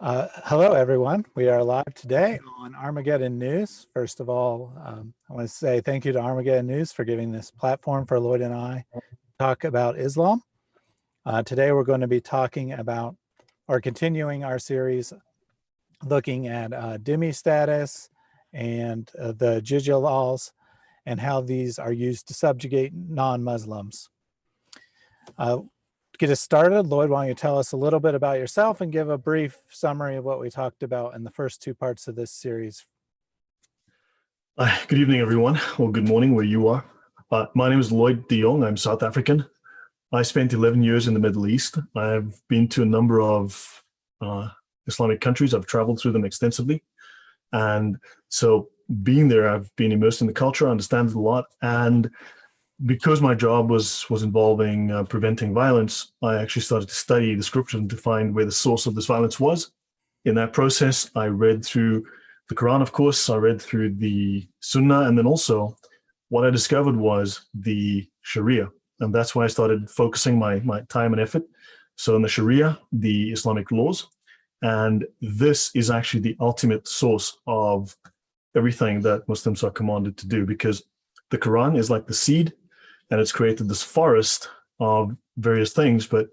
Hello, everyone. We are live today on Armageddon News. First of all, I want to say thank you to Armageddon News for giving this platform for Lloyd and I to talk about Islam. Today, we're going to be talking about or continuing our series looking at Dhimmi status and the Jizya laws and how these are used to subjugate non-Muslims. Get us started, Lloyd, why don't you tell us a little bit about yourself and give a brief summary of what we talked about in the first two parts of this series. Good evening, everyone, or good morning where you are. My name is Lloyd de Jong. I'm South African. I spent 11 years in the Middle East. I've been to a number of Islamic countries. I've traveled through them extensively. And so being there, I've been immersed in the culture, understand it a lot. And because my job was involving preventing violence, I actually started to study the scriptures and to find where the source of this violence was. In that process, I read through the Quran, of course, I read through the Sunnah, and then also what I discovered was the Sharia. And that's why I started focusing my time and effort. So in the Sharia, the Islamic laws, and this is actually the ultimate source of everything that Muslims are commanded to do, because the Quran is like the seed, and it's created this forest of various things, but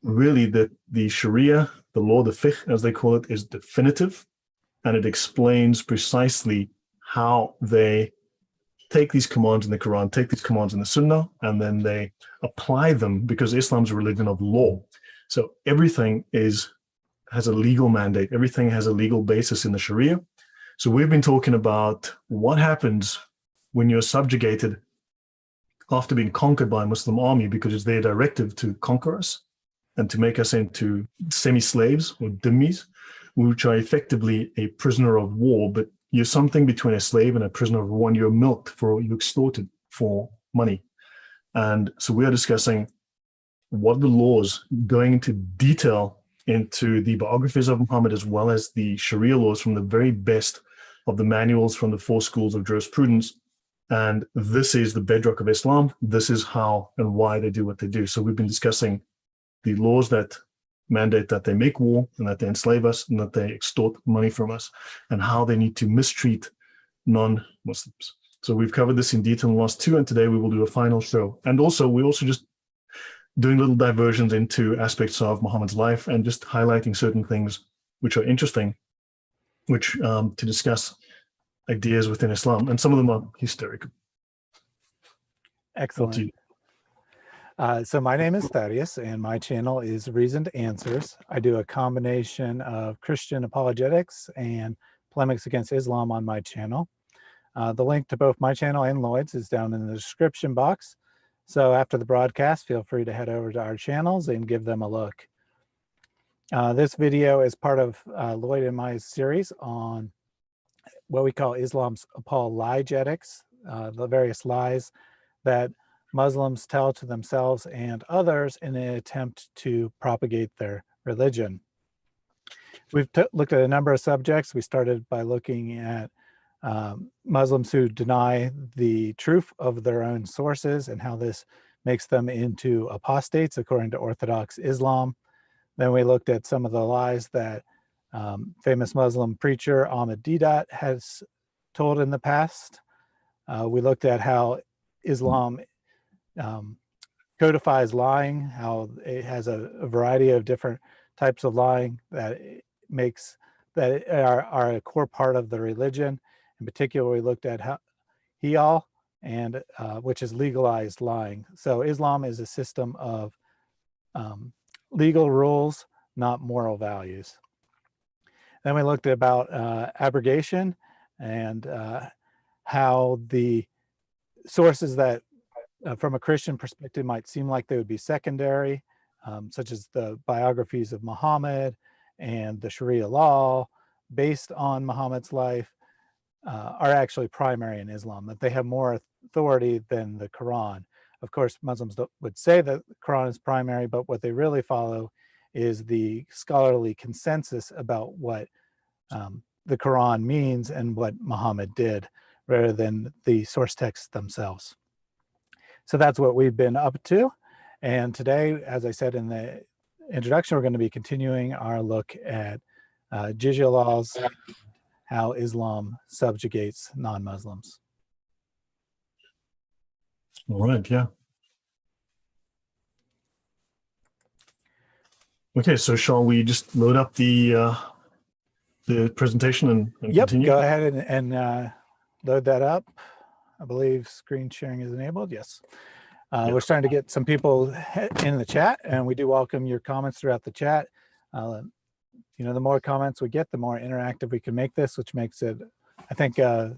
really the Sharia, the law, the fiqh, as they call it, is definitive, and it explains precisely how they take these commands in the Quran, take these commands in the Sunnah, and then they apply them, because Islam's a religion of law. So everything has a legal mandate. Everything has a legal basis in the Sharia. So we've been talking about what happens when you're subjugated after being conquered by a Muslim army, because it's their directive to conquer us and to make us into semi-slaves or dhimmis, which are effectively a prisoner of war, but you're something between a slave and a prisoner of war, and you're milked you're extorted for money. And so we are discussing what the laws, going into detail into the biographies of Muhammad, as well as the Sharia laws from the very best of the manuals from the four schools of jurisprudence. And this is the bedrock of Islam. This is how and why they do what they do. So we've been discussing the laws that mandate that they make war and that they enslave us and that they extort money from us, and how they need to mistreat non-Muslims. So we've covered this in detail in the last two, and today we will do a final show. And also, we're also just doing little diversions into aspects of Muhammad's life and just highlighting certain things which are interesting, which to discuss ideas within Islam, and some of them are hysterical. Excellent. So my name is Thaddeus, and my channel is Reasoned Answers. I do a combination of Christian apologetics and polemics against Islam on my channel. The link to both my channel and Lloyd's is down in the description box. So after the broadcast, feel free to head over to our channels and give them a look. This video is part of Lloyd and my series on what we call Islam's apologetics, the various lies that Muslims tell to themselves and others in an attempt to propagate their religion. We've looked at a number of subjects. We started by looking at Muslims who deny the truth of their own sources and how this makes them into apostates according to Orthodox Islam. Then we looked at some of the lies that famous Muslim preacher Ahmed Deedat has told in the past. We looked at how Islam codifies lying, how it has a variety of different types of lying that are a core part of the religion. In particular, we looked at Hiyal, and which is legalized lying. So Islam is a system of legal rules, not moral values. Then we looked at about abrogation and how the sources that from a Christian perspective might seem like they would be secondary, such as the biographies of Muhammad and the Sharia law based on Muhammad's life, are actually primary in Islam, that they have more authority than the Quran. Of course, Muslims would say that the Quran is primary, but what they really follow is the scholarly consensus about what the Quran means and what Muhammad did, rather than the source texts themselves. So that's what we've been up to. And today, as I said in the introduction, we're going to be continuing our look at Jizya laws, how Islam subjugates non-Muslims. All right, yeah. Okay, so shall we just load up the presentation and Yep, continue? go ahead and load that up. I believe screen sharing is enabled. Yes. We're starting to get some people in the chat, and we do welcome your comments throughout the chat. The more comments we get, the more interactive we can make this, which makes it, I think, a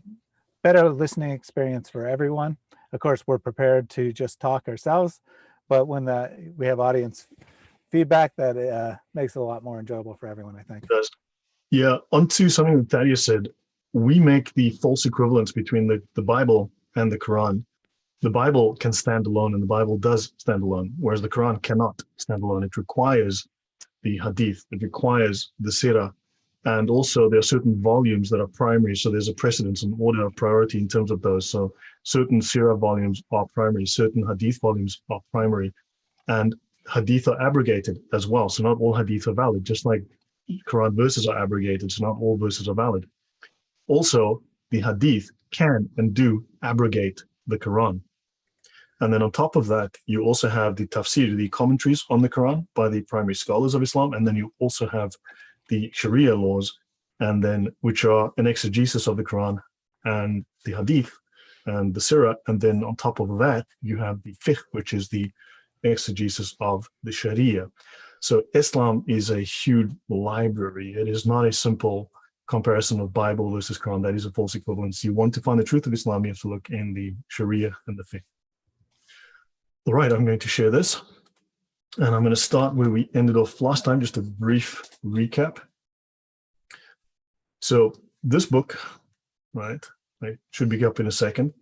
better listening experience for everyone. Of course, we're prepared to just talk ourselves, but when we have audience feedback, that makes it a lot more enjoyable for everyone, I think. It does. Yeah, onto something that Thaddeus said. We make the false equivalence between the Bible and the Quran. The Bible can stand alone, and the Bible does stand alone, whereas the Quran cannot stand alone. It requires the Hadith, it requires the Sirah, and also there are certain volumes that are primary, so there's a precedence and order of priority in terms of those. So certain Sirah volumes are primary, certain Hadith volumes are primary, and Hadith are abrogated as well. So not all Hadith are valid, just like Quran verses are abrogated, so not all verses are valid. Also, the Hadith can and do abrogate the Quran. And then on top of that, you also have the tafsir, the commentaries on the Quran by the primary scholars of Islam. And then you also have the Sharia laws, and then which are an exegesis of the Quran and the Hadith and the Sirah. And then on top of that, you have the fiqh, which is the exegesis of the Sharia. So Islam is a huge library. It is not a simple comparison of Bible versus Quran. That is a false equivalence. You want to find the truth of Islam, you have to look in the Sharia and the fiqh. All right, I'm going to share this, and I'm going to start where we ended off last time, just a brief recap. So this book, right, I should be up in a second.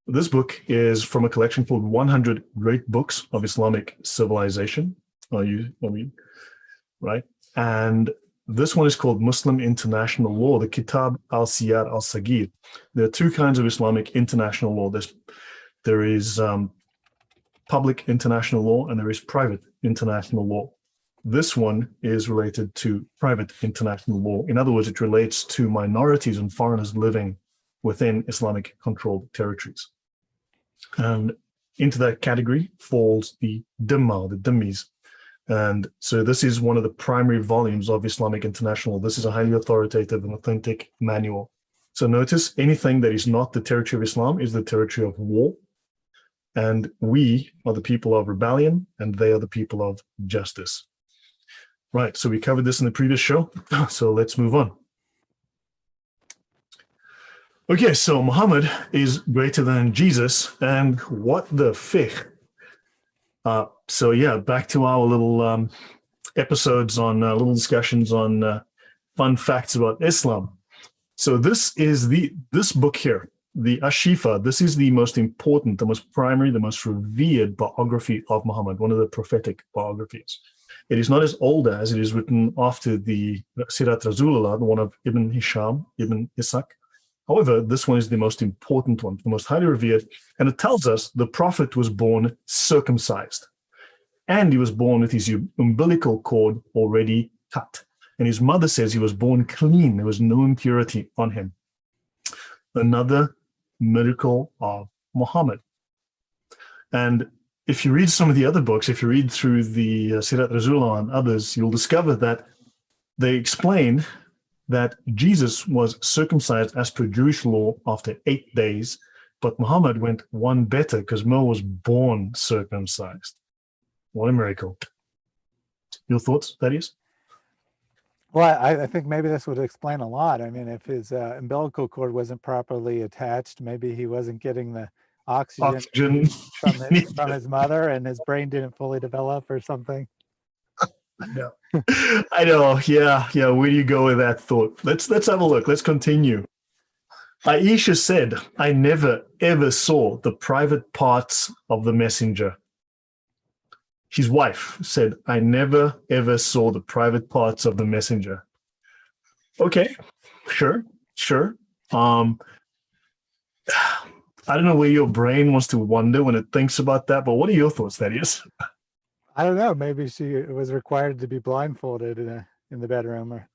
This book is from a collection called 100 Great Books of Islamic Civilization. Right? And this one is called Muslim International Law, the Kitab al-Siyar al-Sagir. There are two kinds of Islamic international law. There is public international law, and there is private international law. This one is related to private international law. In other words, it relates to minorities and foreigners living within Islamic controlled territories. And into that category falls the Dhimmis. And so this is one of the primary volumes of Islamic international law. This is a highly authoritative and authentic manual. So notice anything that is not the territory of Islam is the territory of war. And we are the people of rebellion, and they are the people of justice. Right, so we covered this in the previous show, so let's move on. Okay, so Muhammad is greater than Jesus, and what the fiqh? So yeah, back to our little episodes on little discussions on fun facts about Islam. So this is this book here, the Ashifa. This is the most important, the most primary, the most revered biography of Muhammad, one of the prophetic biographies. It is not as old as it is written after the Sirat Rasulullah, the one of Ibn Hisham, Ibn Ishaq. However, this one is the most important one, the most highly revered, and it tells us the Prophet was born circumcised, and he was born with his umbilical cord already cut. And his mother says he was born clean. There was no impurity on him. Another miracle of Muhammad. And if you read some of the other books, if you read through the Sirat Rasulullah and others, you'll discover that they explain that Jesus was circumcised as per Jewish law after 8 days, but Muhammad went one better because Mo was born circumcised. What a miracle. Your thoughts, Thaddeus? Well, I think maybe this would explain a lot. I mean, if his umbilical cord wasn't properly attached, maybe he wasn't getting the oxygen from his mother, and his brain didn't fully develop or something. I know. Yeah. Where do you go with that thought? Let's have a look. Let's continue. Aisha said, I never ever saw the private parts of the messenger. His wife said, I never ever saw the private parts of the messenger. Okay, sure. I don't know where your brain wants to wander when it thinks about that, but what are your thoughts, Thaddeus? I don't know. Maybe she was required to be blindfolded in the bedroom, or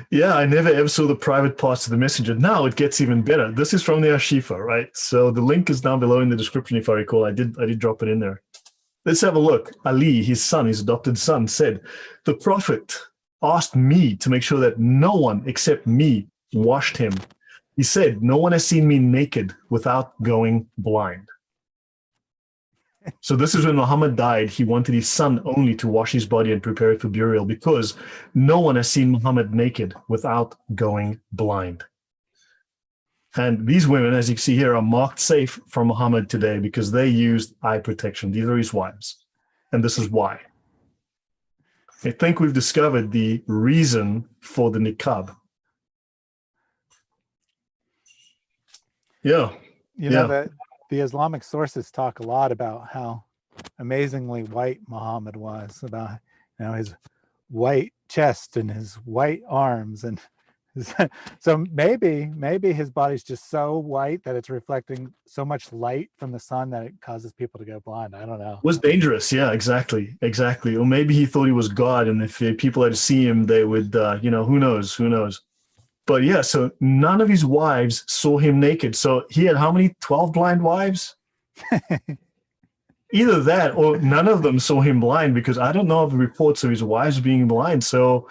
Yeah, I never ever saw the private parts of the messenger. Now it gets even better. This is from the Ashifa, right? So the link is down below in the description if I recall. I did drop it in there. Let's have a look. Ali, his son, his adopted son, said, "The Prophet asked me to make sure that no one except me washed him. He said, 'No one has seen me naked without going blind.'" So this is when Muhammad died. He wanted his son only to wash his body and prepare it for burial because no one has seen Muhammad naked without going blind. And these women, as you can see here, are marked safe from Muhammad today because they used eye protection. These are his wives. And this is why. I think we've discovered the reason for the niqab. Yeah. You know that the Islamic sources talk a lot about how amazingly white Muhammad was, about his white chest and his white arms, and so maybe his body's just so white that it's reflecting so much light from the sun that it causes people to go blind. I don't know. It was dangerous. Yeah, exactly. Or maybe he thought he was God, and if people had to see him, they would, who knows. But yeah, so none of his wives saw him naked. So he had how many? 12 blind wives? Either that or none of them saw him blind, because I don't know of reports of his wives being blind. So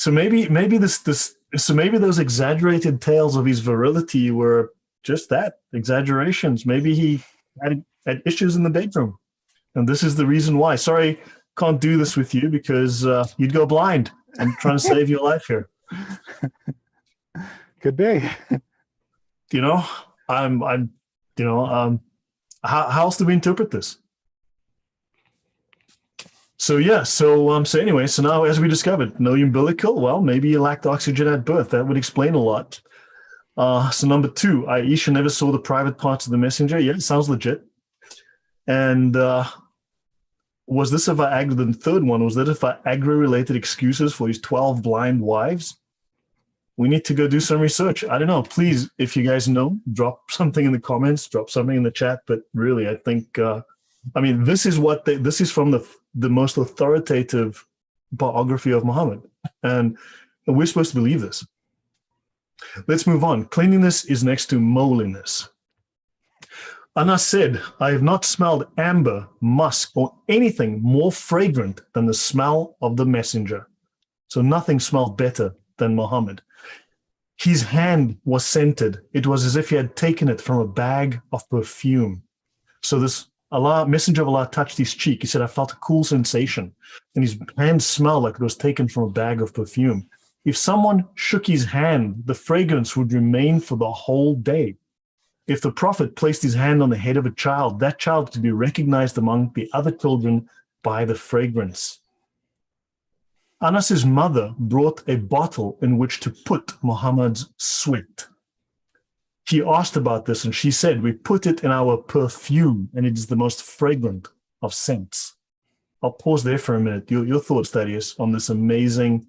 maybe those exaggerated tales of his virility were just that, exaggerations. Maybe he had issues in the bedroom, and this is the reason why. Sorry, can't do this with you because you'd go blind. I'm trying to save your life here. Could be. How else do we interpret this? So anyway, so now as we discovered, no umbilical, well, maybe you lacked oxygen at birth. That would explain a lot. So number 2, Aisha never saw the private parts of the messenger. Yeah, it sounds legit. And was this a Viagra? The third one, was that a Viagra-related excuses for his 12 blind wives? We need to go do some research. I don't know. Please, if you guys know, drop something in the comments, drop something in the chat. But really, I think, this is from the most authoritative biography of Muhammad. And we're supposed to believe this. Let's move on. Cleanliness is next to moliness. Anas said, "I have not smelled amber, musk, or anything more fragrant than the smell of the messenger." So nothing smelled better than Muhammad. His hand was scented. It was as if he had taken it from a bag of perfume. So this messenger of Allah touched his cheek. He said, "I felt a cool sensation." And his hand smelled like it was taken from a bag of perfume. If someone shook his hand, the fragrance would remain for the whole day. If the Prophet placed his hand on the head of a child, that child could be recognized among the other children by the fragrance. Anas's mother brought a bottle in which to put Muhammad's sweat. He asked about this, and she said, "We put it in our perfume, and it is the most fragrant of scents." I'll pause there for a minute. Your thoughts, Thaddeus, on this amazing,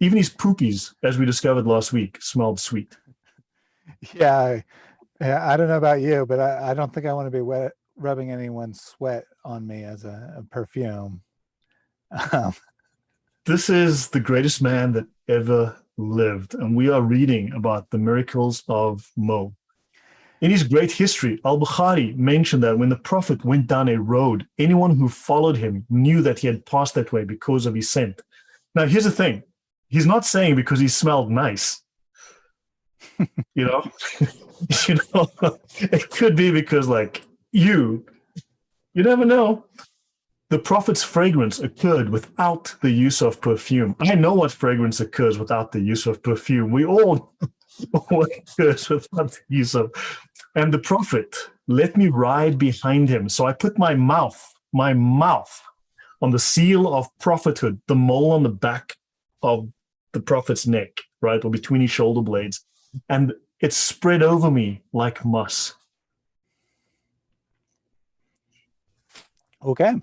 even his poopies, as we discovered last week, smelled sweet. Yeah, I don't know about you, but I don't think I want to be rubbing anyone's sweat on me as a perfume. This is the greatest man that ever lived, and we are reading about the miracles of Mo. In his great history, Al-Bukhari mentioned that when the Prophet went down a road, anyone who followed him knew that he had passed that way because of his scent. Now, here's the thing. He's not saying because he smelled nice. It could be because, you never know. The Prophet's fragrance occurred without the use of perfume. I know what fragrance occurs without the use of perfume. We all know what occurs without the use of. And the Prophet let me ride behind him. So I put my mouth on the seal of prophethood, the mole on the back of the Prophet's neck, right, or between his shoulder blades. And it spread over me like muss. Okay.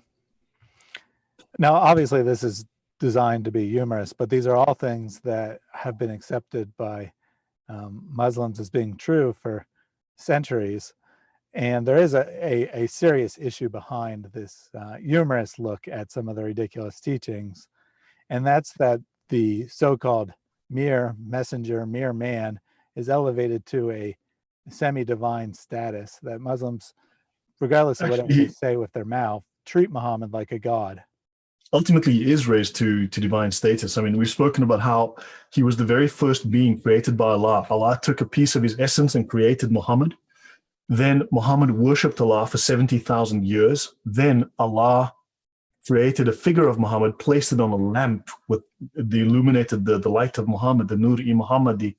Now, obviously, this is designed to be humorous, but these are all things that have been accepted by Muslims as being true for centuries. And there is a serious issue behind this humorous look at some of the ridiculous teachings. And that's that the so-called mere messenger, mere man, is elevated to a semi-divine status, that Muslims, regardless of whatever they say with their mouth, treat Muhammad like a god. Ultimately, he is raised to divine status. I mean, we've spoken about how he was the very first being created by Allah. Allah took a piece of his essence and created Muhammad. Then Muhammad worshipped Allah for 70,000 years. Then Allah created a figure of Muhammad, placed it on a lamp with the illuminated the light of Muhammad, the Nur-i Muhammadi.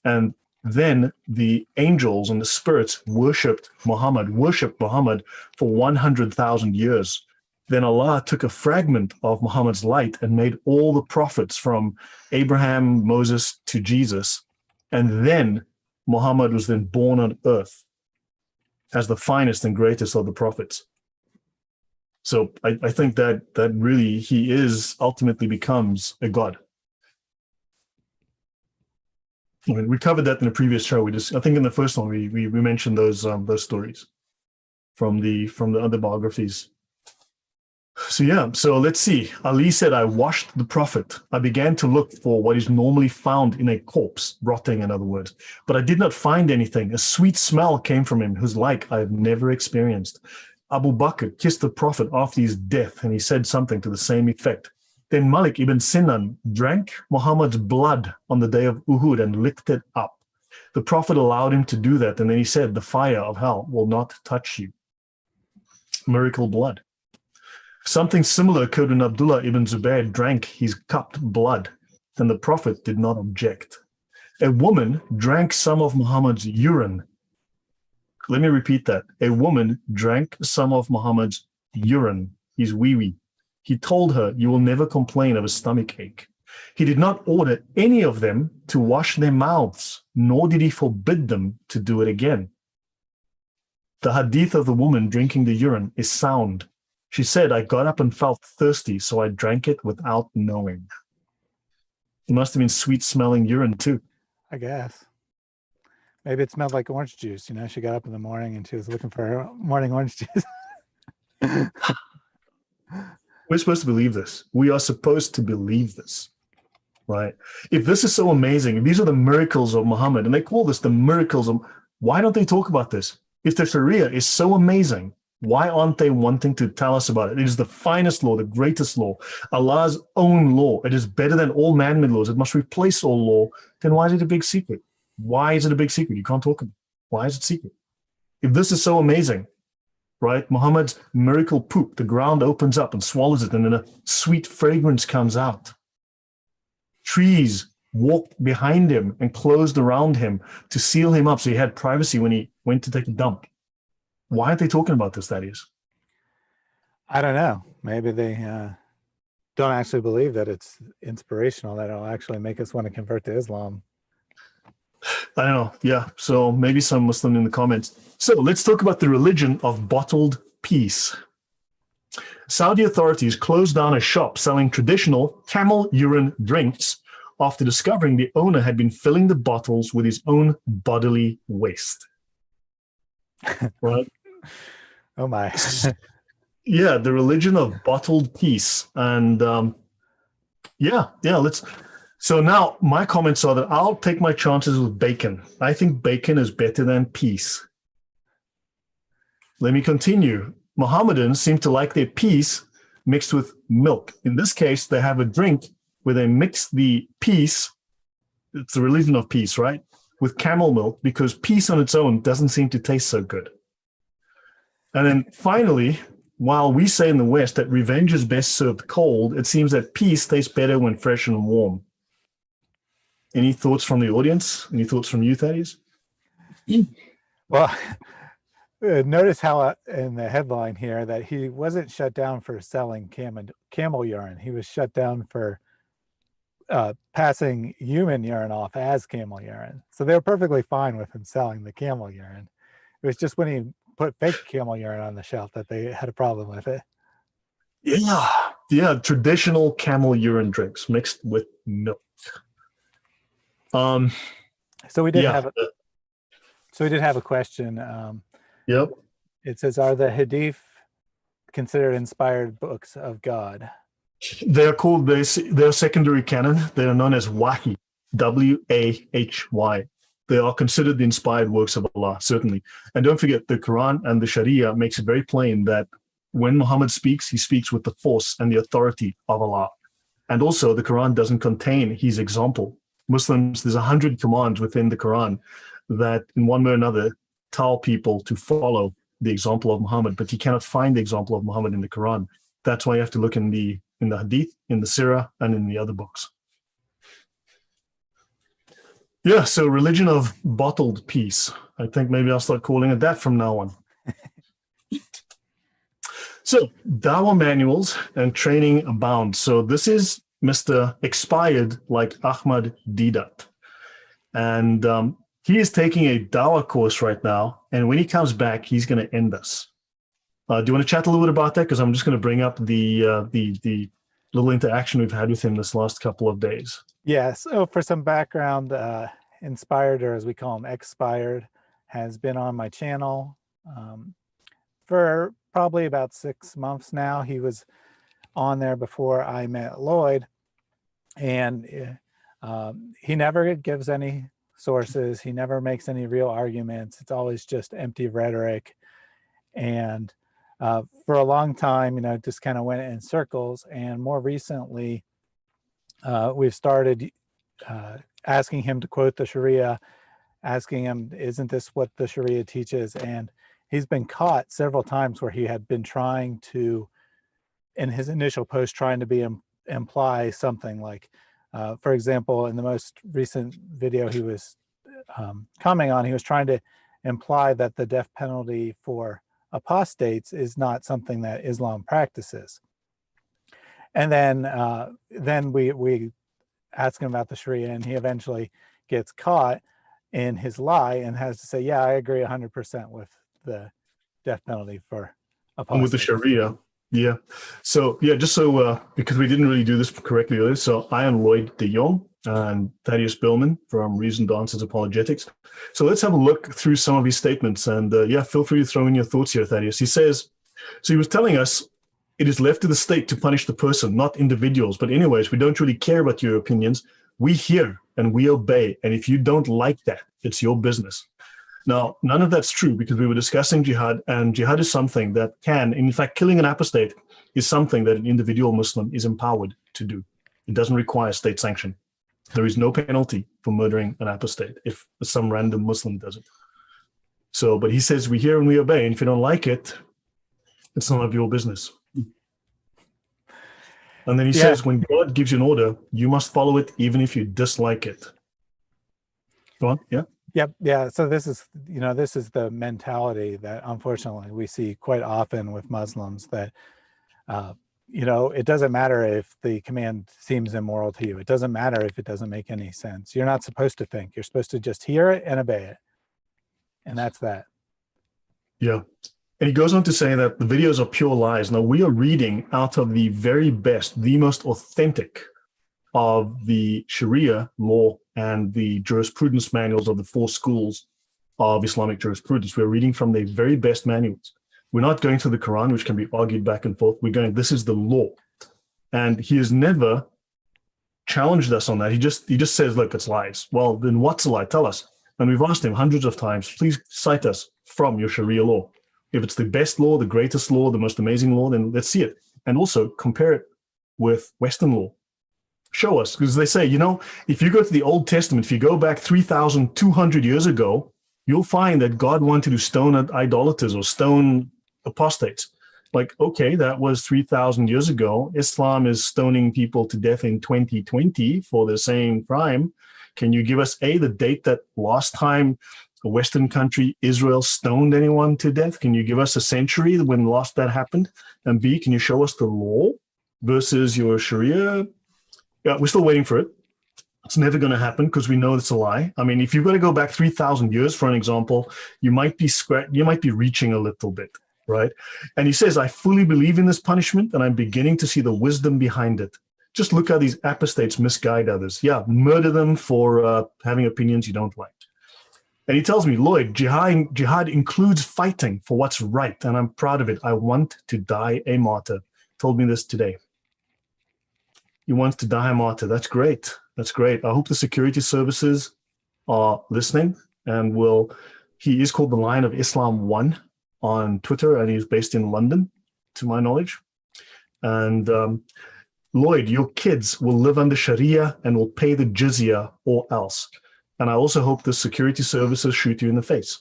And then the angels and the spirits worshipped Muhammad for 100,000 years. Then Allah took a fragment of Muhammad's light and made all the prophets from Abraham, Moses to Jesus. And then Muhammad was then born on earth as the finest and greatest of the prophets. So I think that really he is ultimately becomes a god. I mean, we covered that in a previous show. I think in the first one we mentioned those stories from the other biographies. So let's see. Ali said, I washed the Prophet. I began to look for what is normally found in a corpse, rotting in other words, but I did not find anything. A sweet smell came from him, whose like I have never experienced. Abu Bakr kissed the Prophet after his death, and he said something to the same effect. Then Malik ibn Sinan drank Muhammad's blood on the day of Uhud and licked it up. The Prophet allowed him to do that, and then he said, the fire of hell will not touch you. Miracle blood. Something similar occurred when Abdullah ibn Zubair drank his cupped blood, and the Prophet did not object. A woman drank some of Muhammad's urine. Let me repeat that. A woman drank some of Muhammad's urine, his wee-wee. He told her, you will never complain of a stomach ache. He did not order any of them to wash their mouths, nor did he forbid them to do it again. The hadith of the woman drinking the urine is sound. She said, I got up and felt thirsty, so I drank it without knowing. It must have been sweet-smelling urine, too. I guess. Maybe it smelled like orange juice. You know, she got up in the morning and she was looking for her morning orange juice. We're supposed to believe this. We are supposed to believe this, right? If this is so amazing, if these are the miracles of Muhammad, and they call this the miracles of, why don't they talk about this? If the Sharia is so amazing, why aren't they wanting to tell us about it? It is the finest law, the greatest law, Allah's own law. It is better than all man-made laws. It must replace all law. Then why is it a big secret? Why is it a big secret? You can't talk about it. Why is it secret? If this is so amazing, right? Muhammad's miracle poop, the ground opens up and swallows it, and then a sweet fragrance comes out. Trees walked behind him and closed around him to seal him up so he had privacy when he went to take a dump. Why aren't they talking about this, that is? I don't know. Maybe they don't actually believe that it's inspirational, that it'll actually make us want to convert to Islam. I don't know. Yeah. So maybe some Muslim in the comments. So let's talk about the religion of bottled peace. Saudi authorities closed down a shop selling traditional camel urine drinks after discovering the owner had been filling the bottles with his own bodily waste. Right? Oh my. Yeah, the religion of bottled peace. And let's. So now my comments are that I'll take my chances with bacon. I think bacon is better than peace. Let me continue. Mohammedans seem to like their peace mixed with milk. In this case, they have a drink where they mix the peace, it's the religion of peace, right, with camel milk, because peace on its own doesn't seem to taste so good. And then finally, while we say in the West that revenge is best served cold, it seems that peace tastes better when fresh and warm. Any thoughts from the audience? Any thoughts from you, Thaddeus? Well, notice how in the headline here that he wasn't shut down for selling camel urine. He was shut down for passing human urine off as camel urine. So they were perfectly fine with him selling the camel urine. It was just when he put fake camel urine on the shelf that they had a problem with it. Yeah, traditional camel urine drinks mixed with milk. So we did have a question. Yep. It says, are the Hadith considered inspired books of God? They're called, they're secondary canon. They are known as Wahy, Wahy. They are considered the inspired works of Allah, certainly. And don't forget, the Quran and the Sharia makes it very plain that when Muhammad speaks, he speaks with the force and the authority of Allah. And also, the Quran doesn't contain his example. Muslims, there's 100 commands within the Quran that, in one way or another, tell people to follow the example of Muhammad, but you cannot find the example of Muhammad in the Quran. That's why you have to look in the Hadith, in the Sirah, and in the other books. Yeah, so religion of bottled peace. I think maybe I'll start calling it that from now on. So, Dawah manuals and training abound. So this is Mr. Expired like Ahmad Didat. And he is taking a Dawah course right now. And when he comes back, he's going to end us. Do you want to chat a little bit about that? Because I'm just going to bring up the little interaction we've had with him this last couple of days. Yeah, so for some background, Inspired, or as we call him, Expired, has been on my channel for probably about 6 months now. He was on there before I met Lloyd, and he never gives any sources. He never makes any real arguments. It's always just empty rhetoric. And for a long time, just kind of went in circles. And more recently, we've started asking him to quote the Sharia, asking him, isn't this what the Sharia teaches? And he's been caught several times where he had been trying to, in his initial post, trying to imply something like, for example, in the most recent video he was commenting on, he was trying to imply that the death penalty for apostates is not something that Islam practices. And then we ask him about the Sharia, and he eventually gets caught in his lie and has to say, yeah, I agree 100% with the death penalty for apostates. And with the Sharia, yeah. So, yeah, just so, because we didn't really do this correctly earlier, so I am Lloyd de Jong and Thaddeus Billman from Reasoned Answers Apologetics. So let's have a look through some of his statements, and yeah, feel free to throw in your thoughts here, Thaddeus. He says, so he was telling us, it is left to the state to punish the person, not individuals. But anyways, we don't really care about your opinions. We hear and we obey. And if you don't like that, it's your business. Now, none of that's true, because we were discussing jihad, and jihad is something that can, in fact, killing an apostate is something that an individual Muslim is empowered to do. It doesn't require state sanction. There is no penalty for murdering an apostate if some random Muslim does it. So, but he says we hear and we obey. And if you don't like it, it's none of your business. And then he says, when God gives you an order, you must follow it even if you dislike it. Go on, yeah? Yep, yeah. So this is, this is the mentality that unfortunately we see quite often with Muslims, that, it doesn't matter if the command seems immoral to you. It doesn't matter if it doesn't make any sense. You're not supposed to think. You're supposed to just hear it and obey it. And that's that. Yeah. And he goes on to say that the videos are pure lies. Now, we are reading out of the very best, the most authentic of the Sharia law and the jurisprudence manuals of the 4 schools of Islamic jurisprudence. We're reading from the very best manuals. We're not going through the Quran, which can be argued back and forth. We're going, this is the law. And he has never challenged us on that. He just says, look, it's lies. Well, then what's a lie? Tell us. And we've asked him hundreds of times, please cite us from your Sharia law. If it's the best law, the greatest law, the most amazing law, then let's see it. And also compare it with Western law. Show us, because they say, if you go to the Old Testament, if you go back 3,200 years ago, you'll find that God wanted to stone idolaters or stone apostates. Like, okay, that was 3,000 years ago. Islam is stoning people to death in 2020 for the same crime. Can you give us, A, the date that last time a Western country, Israel, stoned anyone to death? Can you give us a century when last that happened? And B, can you show us the law versus your Sharia? Yeah, we're still waiting for it. It's never going to happen because we know it's a lie. I mean, if you've got to go back 3,000 years for an example, you might be reaching a little bit, right? And he says, I fully believe in this punishment, and I'm beginning to see the wisdom behind it. Just look how these apostates misguide others. Yeah, murder them for having opinions you don't like. And he tells me, Lloyd, jihad includes fighting for what's right, and I'm proud of it. I want to die a martyr. Told me this today. He wants to die a martyr. That's great. That's great. I hope the security services are listening and will. He is called the Lion of Islam 1 on Twitter, and he's based in London, to my knowledge. And Lloyd, your kids will live under Sharia and will pay the jizya or else. And I also hope the security services shoot you in the face.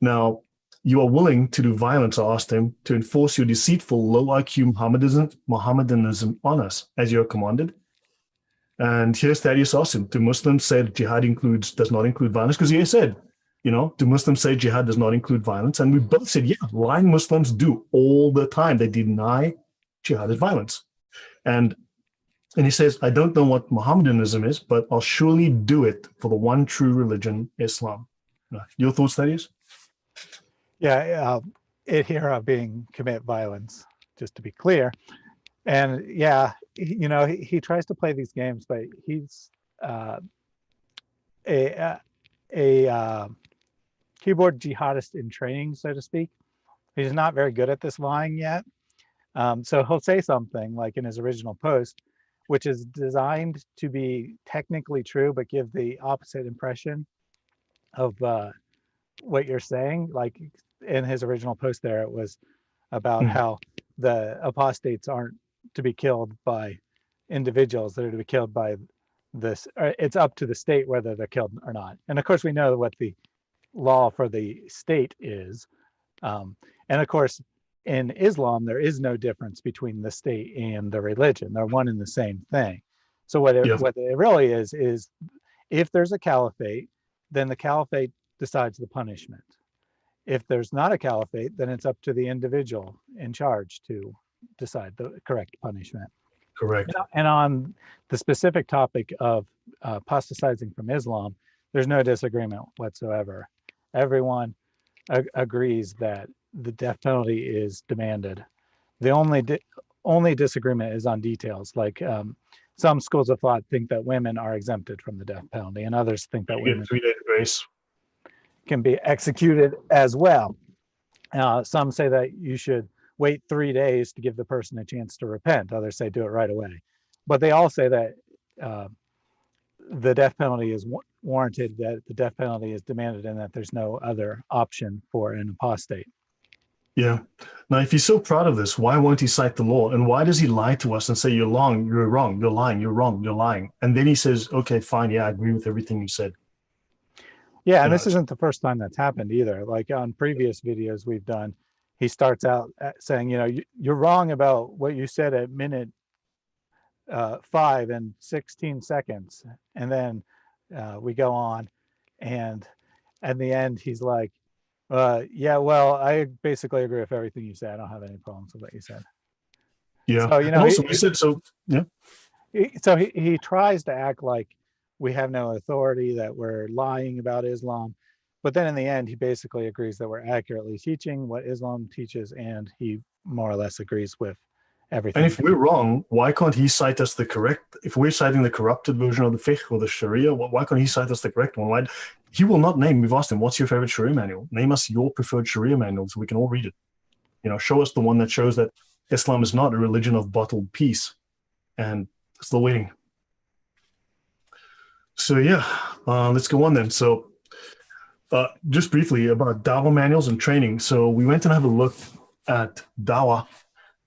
Now, you are willing to do violence, I asked him, to enforce your deceitful, low IQ Mohammedanism on us, as you're commanded. And here's Thaddeus asked him, do Muslims say that jihad does not include violence? Because he said, do Muslims say jihad does not include violence? And we both said, yeah, lying Muslims do all the time. They deny jihad is violence. And he says, I don't know what Mohammedanism is, but I'll surely do it for the one true religion, Islam. Your thoughts, Thaddeus? Yeah, it here being commit violence, just to be clear. And yeah, he tries to play these games, but he's a keyboard jihadist in training, so to speak. He's not very good at this lying yet. So he'll say something like in his original post, which is designed to be technically true, but give the opposite impression of what you're saying. Like in his original post there, it was about how the apostates aren't to be killed by individuals, they're to be killed by this. It's up to the state whether they're killed or not. And of course, we know what the law for the state is. And of course, in Islam, there is no difference between the state and the religion. They're one and the same thing. So what it really is if there's a caliphate, then the caliphate decides the punishment. If there's not a caliphate, then it's up to the individual in charge to decide the correct punishment. Correct. And on the specific topic of apostatizing from Islam, there's no disagreement whatsoever. Everyone agrees that the death penalty is demanded. The only disagreement is on details. Like some schools of thought think that women are exempted from the death penalty, and others think that women 3 days grace can be executed as well. Some say that you should wait 3 days to give the person a chance to repent. Others say do it right away. But they all say that the death penalty is warranted, that the death penalty is demanded, and that there's no other option for an apostate. Yeah. Now, if he's so proud of this, why won't he cite the law? And why does he lie to us and say, you're wrong, you're wrong, you're lying, you're wrong, you're lying? And then he says, okay, fine, yeah, I agree with everything you said. Yeah, and this isn't the first time that's happened either. Like on previous videos we've done, he starts out saying, you're wrong about what you said at minute 5 and 16 seconds. And then we go on, and at the end, he's like, yeah, well, I basically agree with everything you said. I don't have any problems with what you said. Yeah. So, and also, we said so. Yeah. So he tries to act like we have no authority, that we're lying about Islam. But then in the end, he basically agrees that we're accurately teaching what Islam teaches, and he more or less agrees with everything. And if we're wrong, why can't he cite us the correct? If we're citing the corrupted version of the fiqh or the Sharia, why can't he cite us the correct one? Why? He will not name. We've asked him, what's your favorite Sharia manual? Name us your preferred Sharia manual so we can all read it. Show us the one that shows that Islam is not a religion of bottled peace. And still waiting. So yeah, let's go on then. So just briefly about dawah manuals and training. So we went and had a look at dawah.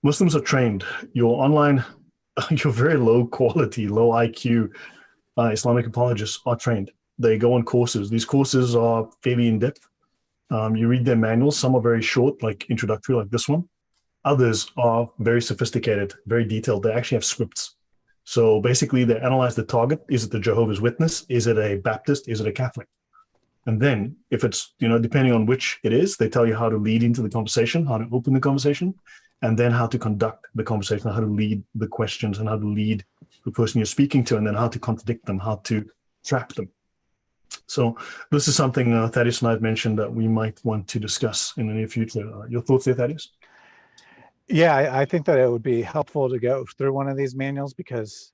Muslims are trained. Your online, your very low quality, low IQ Islamic apologists are trained. They go on courses. These courses are fairly in-depth. You read their manuals. Some are very short, like introductory, like this one. Others are very sophisticated, very detailed. They actually have scripts. So basically, they analyze the target. Is it the Jehovah's Witness? Is it a Baptist? Is it a Catholic? And then if it's, depending on which it is, they tell you how to lead into the conversation, how to open the conversation, and then how to conduct the conversation, how to lead the questions, and how to lead the person you're speaking to, and then how to contradict them, how to trap them. So this is something Thaddeus and I have mentioned that we might want to discuss in the near future. Your thoughts there, Thaddeus? Yeah, I think that it would be helpful to go through one of these manuals, because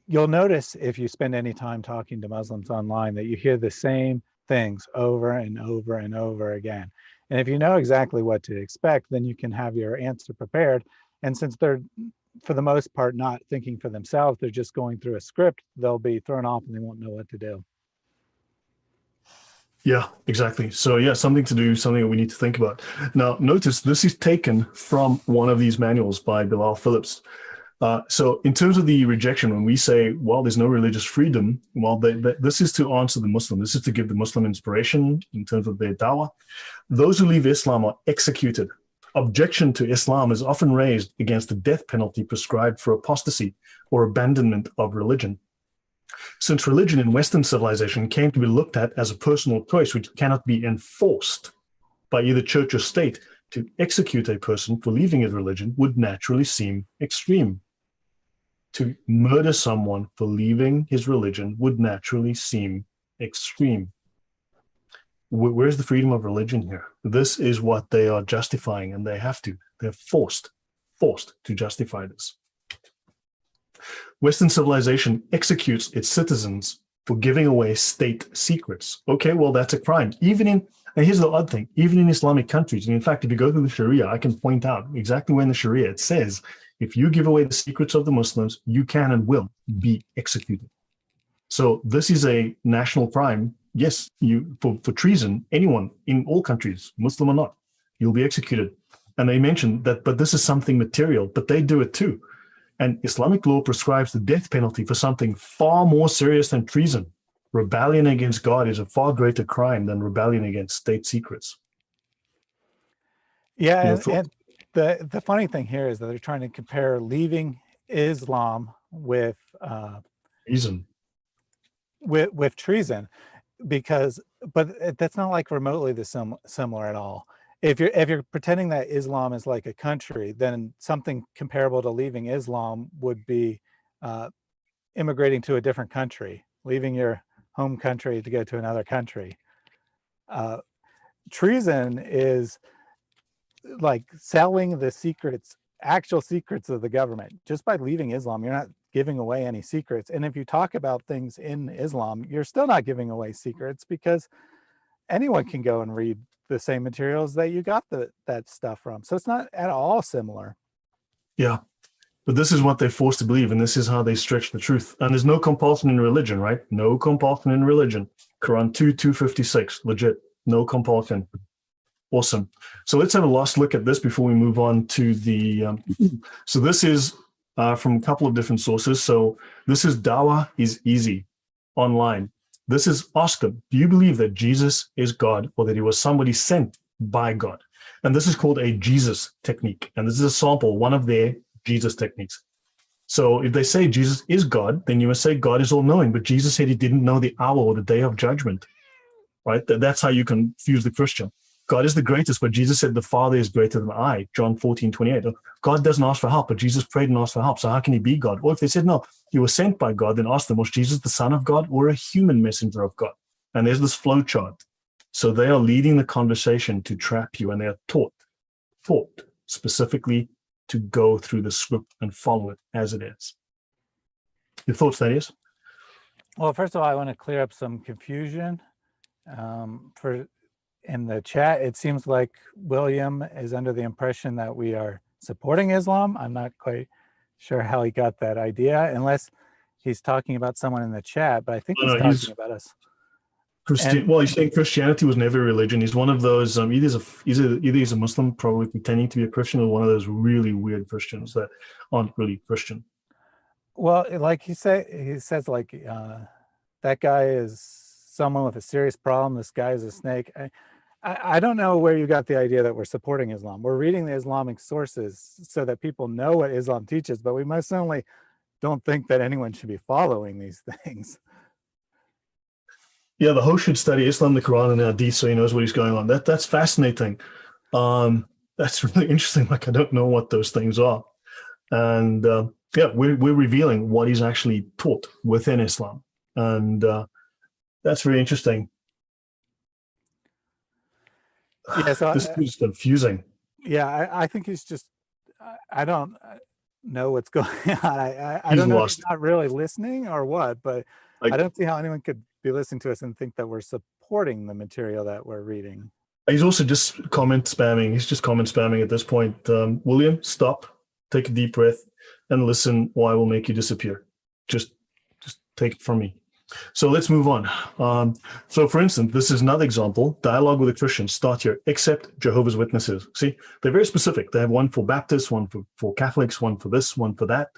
you'll notice if you spend any time talking to Muslims online that you hear the same things over and over and over again. And if you know exactly what to expect, then you can have your answer prepared. And since they're for the most part, not thinking for themselves. They're just going through a script. They'll be thrown off and they won't know what to do. Yeah, exactly. So yeah, something to do, something that we need to think about. Now, notice this is taken from one of these manuals by Bilal Phillips. So in terms of the rejection, when we say, well, there's no religious freedom, well, this is to answer the Muslim. This is to give the Muslim inspiration in terms of their dawah. Those who leave Islam are executed. Objection to Islam is often raised against the death penalty prescribed for apostasy or abandonment of religion. Since religion in Western civilization came to be looked at as a personal choice which cannot be enforced by either church or state, to execute a person for leaving his religion would naturally seem extreme. To murder someone for leaving his religion would naturally seem extreme. Where's the freedom of religion here? This is what they are justifying, and they have to. They're forced to justify this. Western civilization executes its citizens for giving away state secrets. Okay, well, that's a crime. And here's the odd thing, even in Islamic countries, and in fact, if you go through the Sharia, I can point out exactly where in the Sharia it says, if you give away the secrets of the Muslims, you can and will be executed. So this is a national crime. Yes, for treason, anyone in all countries, Muslim or not, you'll be executed. And they mentioned that, but this is something material, but they do it too. And Islamic law prescribes the death penalty for something far more serious than treason. Rebellion against God is a far greater crime than rebellion against state secrets. Yeah, and the funny thing here is that they're trying to compare leaving Islam with treason. With treason, but that's not like remotely similar at all. If you're pretending that Islam is like a country, then something comparable to leaving Islam would be immigrating to a different country, leaving your home country to go to another country. Treason is like selling the secrets, actual secrets of the government. Just by leaving Islam, you're not giving away any secrets. And if you talk about things in Islam, you're still not giving away secrets, because anyone can go and read the same materials that you got that stuff from. So it's not at all similar. Yeah, but this is what they're forced to believe, and this is how they stretch the truth. And there's no compulsion in religion, right? No compulsion in religion. Quran 2:256, legit, no compulsion. Awesome. So let's have a last look at this before we move on to the, so this is from a couple of different sources. So this is Dawah is Easy online. This is ask them, do you believe that Jesus is God, or that he was somebody sent by God? And this is called a Jesus technique. And this is a sample, one of their Jesus techniques. So if they say Jesus is God, then you must say God is all-knowing. But Jesus said he didn't know the hour or the day of judgment, right? That's how you confuse the Christian. God is the greatest, but Jesus said the Father is greater than I, John 14:28. God doesn't ask for help, but Jesus prayed and asked for help. So how can he be God? Or if they said, no, he was sent by God, then ask them, was Jesus the Son of God or a human messenger of God? And there's this flow chart. So they are leading the conversation to trap you, and they are taught specifically to go through the script and follow it as it is. Your thoughts, Thaddeus? Well, first of all, I want to clear up some confusion. In the chat, it seems like William is under the impression that we are supporting Islam. I'm not quite sure how he got that idea, unless he's talking about someone in the chat, but I think he's talking about us. Well, he's saying Christianity was never a religion. He's one of those, either he's a Muslim, probably pretending to be a Christian, or one of those really weird Christians that aren't really Christian. Well, like he says like, that guy is someone with a serious problem. This guy is a snake. I don't know where you got the idea that we're supporting Islam. We're reading the Islamic sources so that people know what Islam teaches, but we most certainly don't think that anyone should be following these things. Yeah, the host should study Islam, the Quran, and the Hadith, so he knows what he's going on. That's fascinating. That's really interesting. Like, I don't know what those things are. And yeah, we're revealing what is actually taught within Islam. And that's very interesting. Yeah, so this is confusing. Yeah, I think he's just, I don't know what's going on. I don't know if he's not really listening or what, but I don't see how anyone could be listening to us and think that we're supporting the material that we're reading. He's also just comment spamming. He's just comment spamming at this point. William, stop. Take a deep breath. and listen, or I will make you disappear. Just take it from me. So let's move on. So for instance, this is another example. Dialogue with a Christian. Start here. Except Jehovah's Witnesses. See, they're very specific. They have one for Baptists, one for Catholics, one for this, one for that.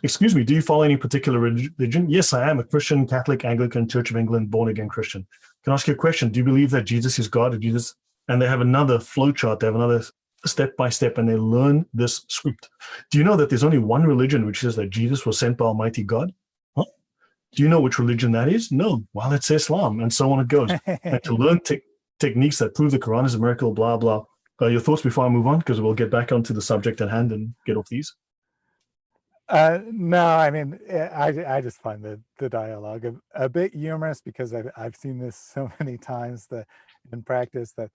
Excuse me, do you follow any particular religion? Yes, I am a Christian, Catholic, Anglican, Church of England, born-again Christian. Can I ask you a question? Do you believe that Jesus is God or Jesus? And they have another flow chart. They have another step-by-step, and they learn this script. Do you know that there's only one religion which says that Jesus was sent by Almighty God? Huh? Do you know which religion that is? No. Well, it's Islam, and so on it goes. And to learn techniques that prove the Quran is a miracle, blah, blah. Your thoughts before I move on? Because we'll get back onto the subject at hand and get off these. No, I mean, I just find the dialogue a bit humorous, because I've seen this so many times that in practice that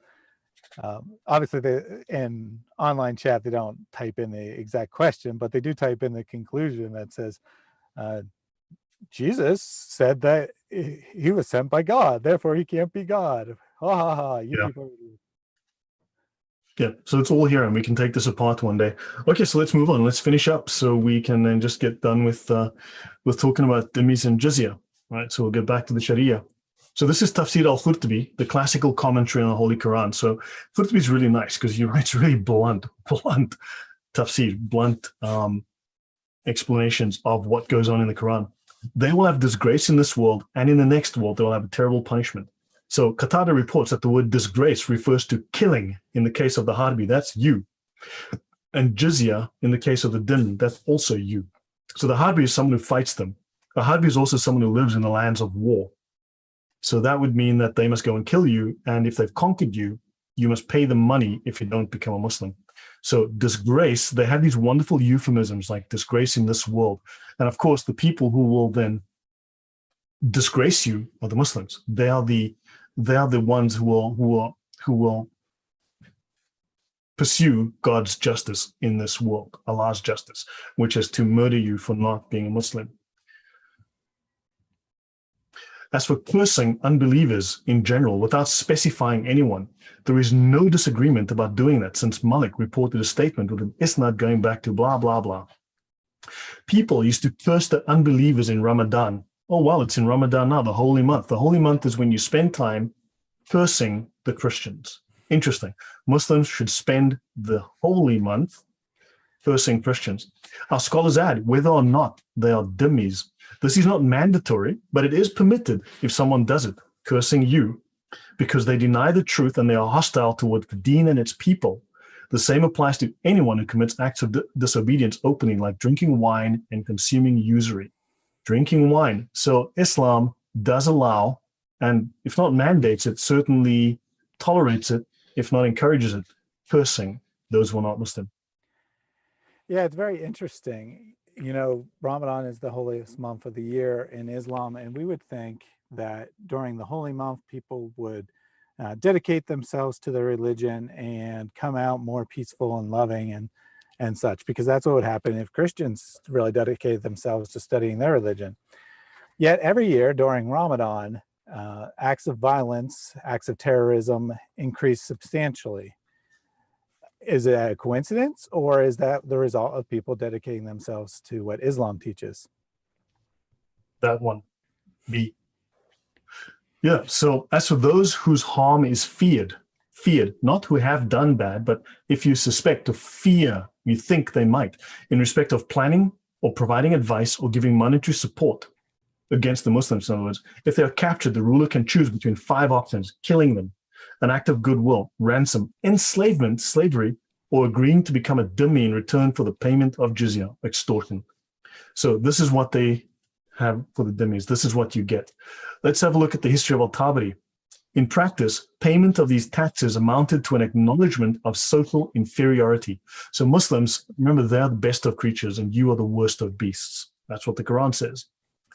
obviously in online chat, they don't type in the exact question, but they do type in the conclusion that says, Jesus said that he was sent by God, therefore he can't be God. Ha ha ha, you people. Yeah, so it's all here, and we can take this apart one day. Okay, so let's move on. Let's finish up so we can then just get done with talking about Dhimmis and Jizya. Right, so we'll get back to the Sharia. So this is Tafsir al-Qurtubi, the classical commentary on the Holy Quran. So Qurtubi is really nice because he writes really blunt tafsir, blunt explanations of what goes on in the Quran. They will have disgrace in this world, and in the next world, they will have a terrible punishment. So Qatada reports that the word disgrace refers to killing in the case of the Harbi, that's you. And Jizya in the case of the Dhimmi, that's also you. So the Harbi is someone who fights them. A Harbi is also someone who lives in the lands of war. So that would mean that they must go and kill you, and if they've conquered you, you must pay them money if you don't become a Muslim. So disgrace, they have these wonderful euphemisms like disgrace in this world. And of course, the people who will then disgrace you are the Muslims. They are the ones who will pursue God's justice in this world, Allah's justice, which is to murder you for not being a Muslim. As for cursing unbelievers in general, without specifying anyone, there is no disagreement about doing that, since Malik reported a statement with an isnad going back to blah, blah, blah. People used to curse the unbelievers in Ramadan. Oh, well, it's in Ramadan now, the holy month. The holy month is when you spend time cursing the Christians. Interesting. Muslims should spend the holy month cursing Christians. Our scholars add, whether or not they are dhimmis, this is not mandatory, but it is permitted if someone does it, cursing you, because they deny the truth and they are hostile towards the deen and its people. The same applies to anyone who commits acts of disobedience openly, like drinking wine and consuming usury. Drinking wine. So Islam does allow, and if not mandates it, certainly tolerates it, if not encourages it, cursing those who are not Muslim. Yeah, it's very interesting. You know, Ramadan is the holiest month of the year in Islam, and we would think that during the holy month, people would dedicate themselves to their religion and come out more peaceful and loving and such, because that's what would happen if Christians really dedicated themselves to studying their religion. Yet every year during Ramadan, acts of violence, acts of terrorism increase substantially. Is it a coincidence, or is that the result of people dedicating themselves to what Islam teaches? That one, B. Yeah, so as for those whose harm is feared, not who have done bad, but if you suspect or fear, you think they might, in respect of planning or providing advice or giving monetary support against the Muslims, in other words, if they are captured, the ruler can choose between 5 options: killing them, an act of goodwill, ransom, enslavement, slavery, or agreeing to become a dhimmi in return for the payment of jizya, extortion. So this is what they have for the dhimmis. This is what you get. Let's have a look at the history of al-Tabari. In practice, payment of these taxes amounted to an acknowledgement of social inferiority. So Muslims, remember, they're the best of creatures and you are the worst of beasts. That's what the Quran says,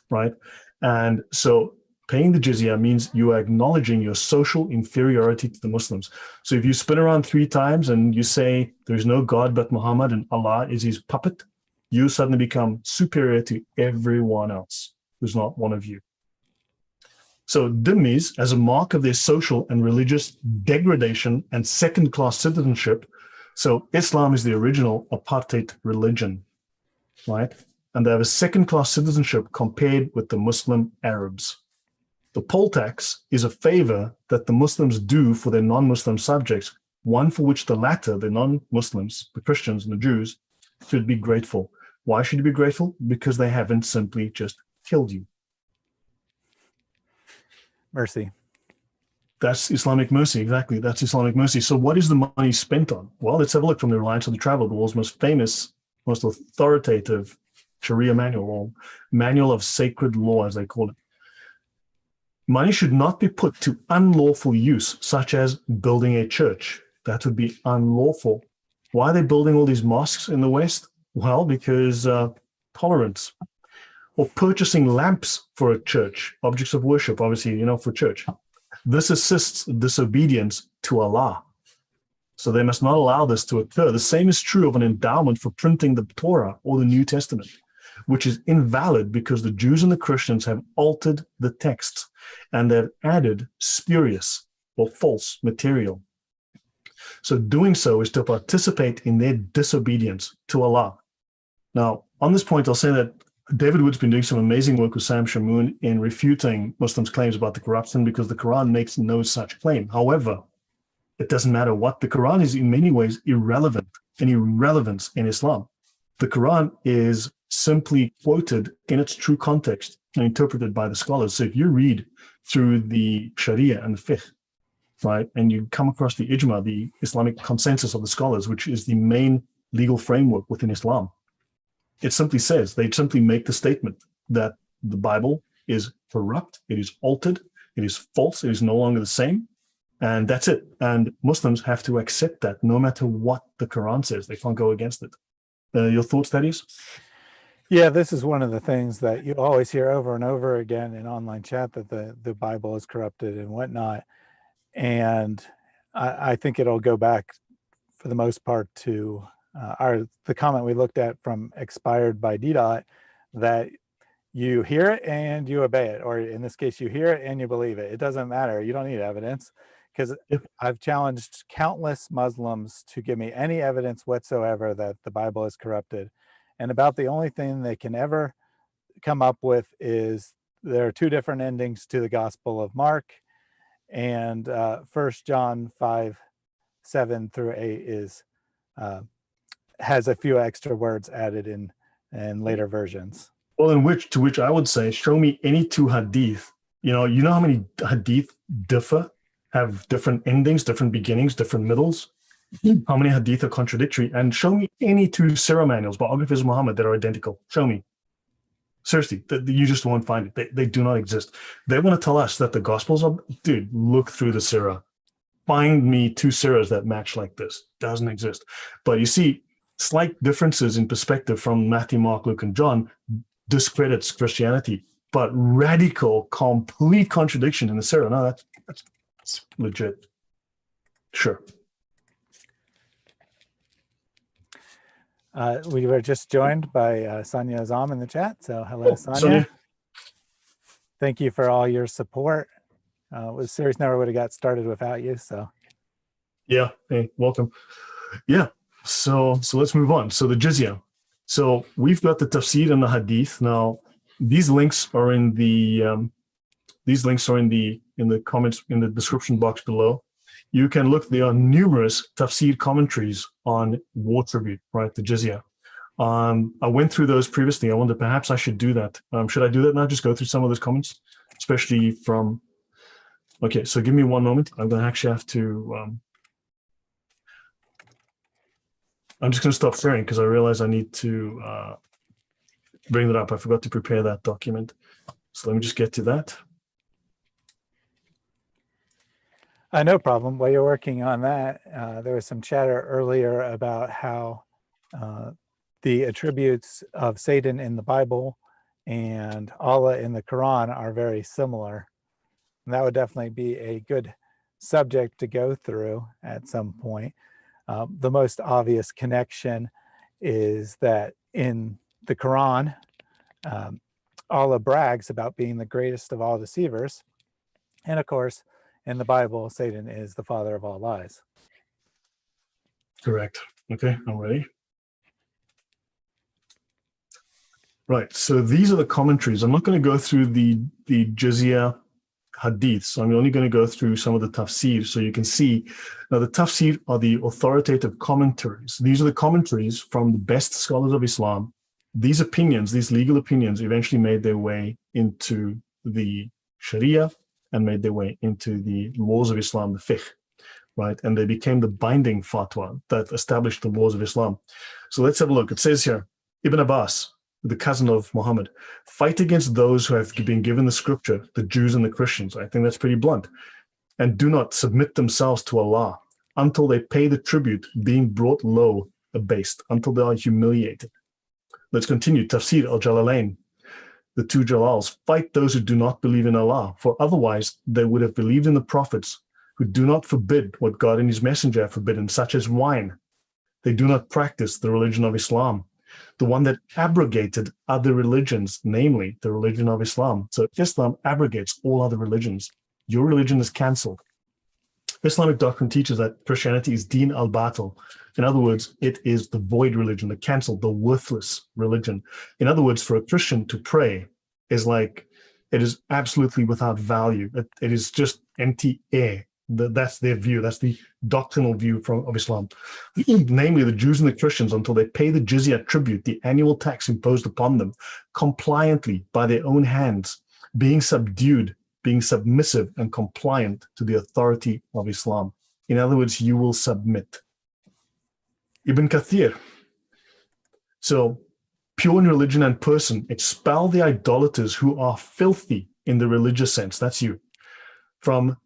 right? And so paying the jizya means you are acknowledging your social inferiority to the Muslims. So if you spin around 3 times and you say there's no God but Muhammad and Allah is his puppet, you suddenly become superior to everyone else who's not one of you. So dhimmis, as a mark of their social and religious degradation and second-class citizenship, so Islam is the original apartheid religion. right? And they have a second-class citizenship compared with the Muslim Arabs. The poll tax is a favor that the Muslims do for their non-Muslim subjects, one for which the latter, the non-Muslims, the Christians and the Jews, should be grateful. Why should you be grateful? Because they haven't simply just killed you. Mercy. That's Islamic mercy, exactly. That's Islamic mercy. So what is the money spent on? Well, let's have a look from the Reliance on the Travel, the world's most famous, most authoritative Sharia manual, or manual of sacred law, as they call it. Money should not be put to unlawful use, such as building a church. That would be unlawful. Why are they building all these mosques in the West? Well, because tolerance. Or purchasing lamps for a church, objects of worship, obviously, for church. This assists disobedience to Allah. So they must not allow this to occur. The same is true of an endowment for printing the Torah or the New Testament, which is invalid because the Jews and the Christians have altered the texts and they've added spurious or false material. So doing so is to participate in their disobedience to Allah. Now, on this point, I'll say that David Wood's been doing some amazing work with Sam Shamoun in refuting Muslims' claims about the corruption, because the Quran makes no such claim. However, it doesn't matter what. The Quran is in many ways irrelevant, any relevance in Islam. The Quran is simply quoted in its true context and interpreted by the scholars. So if you read through the Sharia and the fiqh, right, and you come across the ijma, the Islamic consensus of the scholars, which is the main legal framework within Islam, it simply says, they simply make the statement that the Bible is corrupt, it is altered, it is false, it is no longer the same, and that's it. And Muslims have to accept that no matter what the Quran says. They can't go against it. Your thoughts, Thaddeus? Yeah, this is one of the things that you always hear over and over again in online chat, that the Bible is corrupted and whatnot. And I think it'll go back for the most part to the comment we looked at from Expired by DDOT, that you hear it and you obey it, or in this case, you hear it and you believe it. It doesn't matter. You don't need evidence, because I've challenged countless Muslims to give me any evidence whatsoever that the Bible is corrupted. And about the only thing they can ever come up with is there are two different endings to the Gospel of Mark, and 1 John 5:7-8 is has a few extra words added in later versions. Well, to which I would say, show me any two hadith. You know how many hadith differ, have different endings, different beginnings, different middles? How many hadith are contradictory? And show me any two Sirah manuals, biographies of Muhammad, that are identical. Show me. Seriously, you just won't find it. They do not exist. They want to tell us that the Gospels are, dude, look through the Sirah. Find me two Sirahs that match like this. Doesn't exist. But you see, slight differences in perspective from Matthew, Mark, Luke, and John discredits Christianity, but radical, complete contradiction in the Sirah. No, that's legit. Sure. We were just joined by Sonia Azam in the chat. So hello, Sonia. Sonia. Thank you for all your support. Series never would have got started without you. So yeah, hey, welcome. Yeah. So let's move on. So the Jizya. So we've got the tafsir and the hadith. Now, these links are in the comments, in the description box below. You can look. There are numerous tafsir commentaries on war tribute, right? The Jizya. I went through those previously. I wonder perhaps I should do that. Should I do that now? Just go through some of those comments, especially from. Okay, so give me one moment. I'm going to actually have to. I'm just going to stop sharing because I realize I need to bring that up. I forgot to prepare that document. So let me just get to that. No problem. While you're working on that, there was some chatter earlier about how the attributes of Satan in the Bible and Allah in the Quran are very similar. And that would definitely be a good subject to go through at some point. The most obvious connection is that in the Quran, Allah brags about being the greatest of all deceivers. And of course, in the Bible, Satan is the father of all lies. Correct. Okay, I'm ready. Right. So these are the commentaries. I'm not going to go through the Jizya hadiths. I'm only going to go through some of the tafsir so you can see. Now, the tafsir are the authoritative commentaries. These are the commentaries from the best scholars of Islam. These opinions, these legal opinions, eventually made their way into the Sharia and made their way into the laws of Islam, the fiqh, right? And they became the binding fatwa that established the laws of Islam. So let's have a look. It says here, Ibn Abbas, the cousin of Muhammad, fight against those who have been given the scripture, the Jews and the Christians. I think that's pretty blunt. And do not submit themselves to Allah until they pay the tribute, being brought low, abased, until they are humiliated. Let's continue. Tafsir al-Jalalain, the two Jalals, fight those who do not believe in Allah, for otherwise they would have believed in the prophets who do not forbid what God and his messenger have forbidden, such as wine. They do not practice the religion of Islam, the one that abrogated other religions, namely the religion of Islam. So Islam abrogates all other religions. Your religion is cancelled. Islamic doctrine teaches that Christianity is Deen al-Batil. In other words, it is the void religion, the cancelled, the worthless religion. In other words, for a Christian to pray is like, it is absolutely without value. It is just empty air. That's their view. That's the doctrinal view of Islam. Namely, the Jews and the Christians, until they pay the jizya tribute, the annual tax imposed upon them, compliantly by their own hands, being subdued, being submissive and compliant to the authority of Islam. In other words, you will submit. Ibn Kathir. So, pure in religion and person, expel the idolaters who are filthy in the religious sense. That's you. From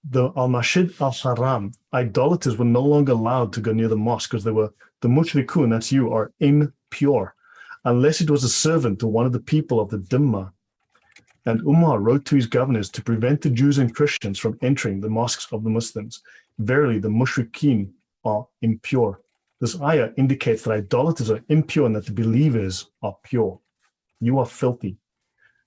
the Al-Masjid al-Haram, idolaters were no longer allowed to go near the mosque because they were, the mushrikun, that's you, are impure, unless it was a servant to one of the people of the Dhimma. And Umar wrote to his governors to prevent the Jews and Christians from entering the mosques of the Muslims. Verily, the mushrikeen are impure. This ayah indicates that idolaters are impure and that the believers are pure. You are filthy.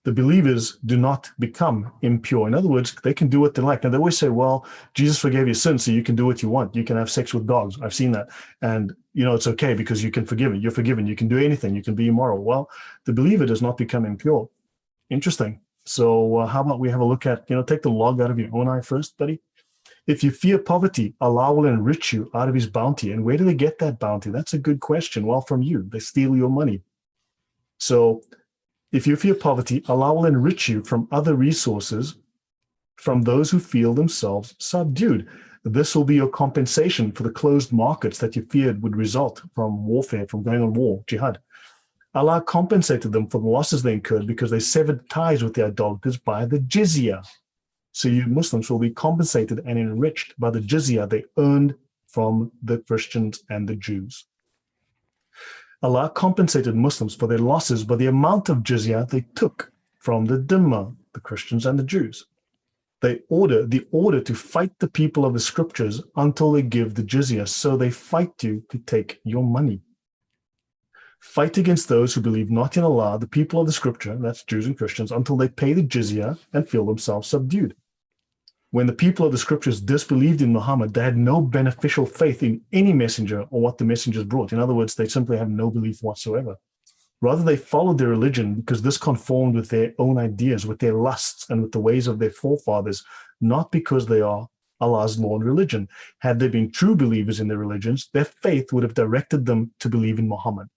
The believers do not become impure. In other words, they can do what they like. Now, they always say, well, Jesus forgave your sins, so you can do what you want. You can have sex with dogs. I've seen that. And, it's okay because you can forgive it. You're forgiven. You can do anything. You can be immoral. Well, the believer does not become impure. Interesting. So how about we have a look at, take the log out of your own eye first, buddy. If you fear poverty, Allah will enrich you out of his bounty. And where do they get that bounty? That's a good question. Well, from you. They steal your money. So if you fear poverty, Allah will enrich you from other resources, from those who feel themselves subdued. This will be your compensation for the closed markets that you feared would result from warfare, from going on war, jihad. Allah compensated them for the losses they incurred because they severed ties with the idolaters by the jizya. So you Muslims will be compensated and enriched by the jizya they earned from the Christians and the Jews. Allah compensated Muslims for their losses by the amount of jizya they took from the Dhimma, the Christians and the Jews. The order to fight the people of the scriptures until they give the jizya, so they fight you to take your money. Fight against those who believe not in Allah, the people of the scripture, that's Jews and Christians, until they pay the jizya and feel themselves subdued. When the people of the scriptures disbelieved in Muhammad, they had no beneficial faith in any messenger or what the messengers brought. In other words, they simply have no belief whatsoever. Rather, they followed their religion because this conformed with their own ideas, with their lusts, and with the ways of their forefathers, not because they are Allah's law and religion. Had they been true believers in their religions, their faith would have directed them to believe in Muhammad.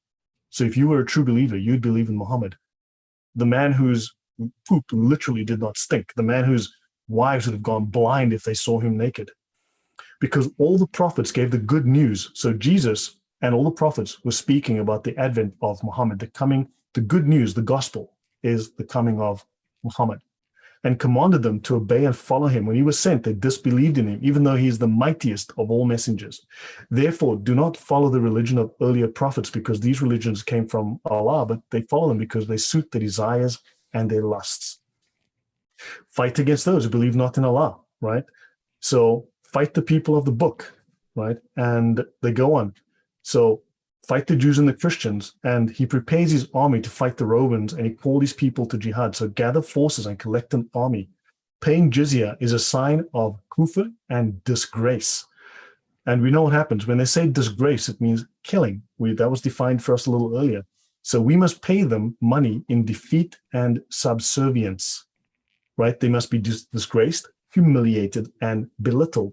So if you were a true believer, you'd believe in Muhammad. The man whose poop literally did not stink, the man whose wives would have gone blind if they saw him naked. Because all the prophets gave the good news. So Jesus and all the prophets were speaking about the advent of Muhammad, the good news, the gospel is the coming of Muhammad, and commanded them to obey and follow him. When he was sent, they disbelieved in him, even though he is the mightiest of all messengers. Therefore, do not follow the religion of earlier prophets, because these religions came from Allah, but they follow them because they suit their desires and their lusts. Fight against those who believe not in Allah, right? So fight the people of the book, right? And they go on. So fight the Jews and the Christians, and he prepares his army to fight the Romans, and he called his people to jihad. So gather forces and collect an army. Paying jizya is a sign of kufr and disgrace. And we know what happens. When they say disgrace, it means killing. That was defined for us a little earlier. So we must pay them money in defeat and subservience, right? They must be disgraced, humiliated, and belittled.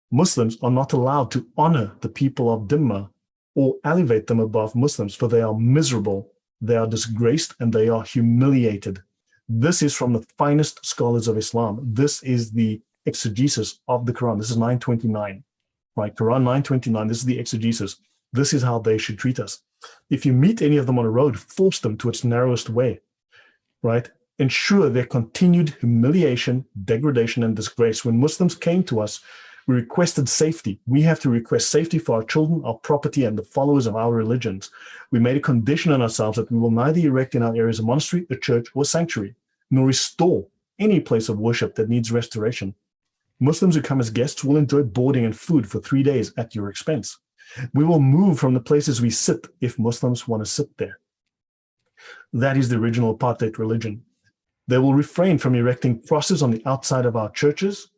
Muslims are not allowed to honor the people of Dhimma or elevate them above Muslims, for they are miserable, they are disgraced, and they are humiliated. This is from the finest scholars of Islam. This is the exegesis of the Quran. This is 929, right? Quran 929, this is the exegesis. This is how they should treat us. If you meet any of them on a road, force them to its narrowest way, right? Ensure their continued humiliation, degradation, and disgrace. When Muslims came to us, we requested safety. We have to request safety for our children, our property, and the followers of our religions. We made a condition on ourselves that we will neither erect in our areas a monastery, a church, or sanctuary, nor restore any place of worship that needs restoration. Muslims who come as guests will enjoy boarding and food for 3 days at your expense. We will move from the places we sit if Muslims want to sit there. That is the original apartheid religion. They will refrain from erecting crosses on the outside of our churches,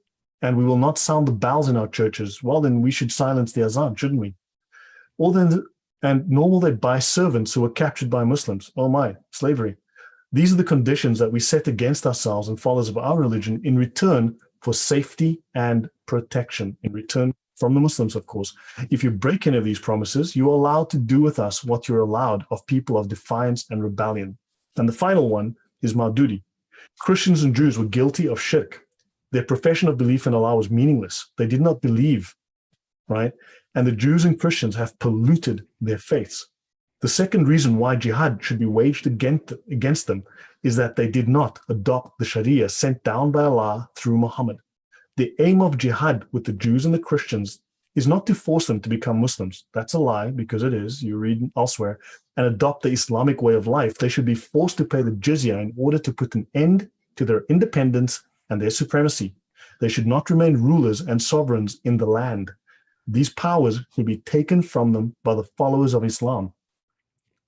and we will not sound the bells in our churches. Well, then we should silence the azan, shouldn't we? And nor will they buy servants who were captured by Muslims. Oh my, slavery. These are the conditions that we set against ourselves and followers of our religion in return for safety and protection, in return from the Muslims, of course. If you break any of these promises, you are allowed to do with us what you're allowed of people of defiance and rebellion. And the final one is Maududi. Christians and Jews were guilty of shirk. Their profession of belief in Allah was meaningless. They did not believe, right? And the Jews and Christians have polluted their faiths. The second reason why jihad should be waged against them is that they did not adopt the Sharia sent down by Allah through Muhammad. The aim of jihad with the Jews and the Christians is not to force them to become Muslims. That's a lie, because it is. You read elsewhere, and adopt the Islamic way of life. They should be forced to pay the jizya in order to put an end to their independence and their supremacy. They should not remain rulers and sovereigns in the land. These powers should be taken from them by the followers of Islam,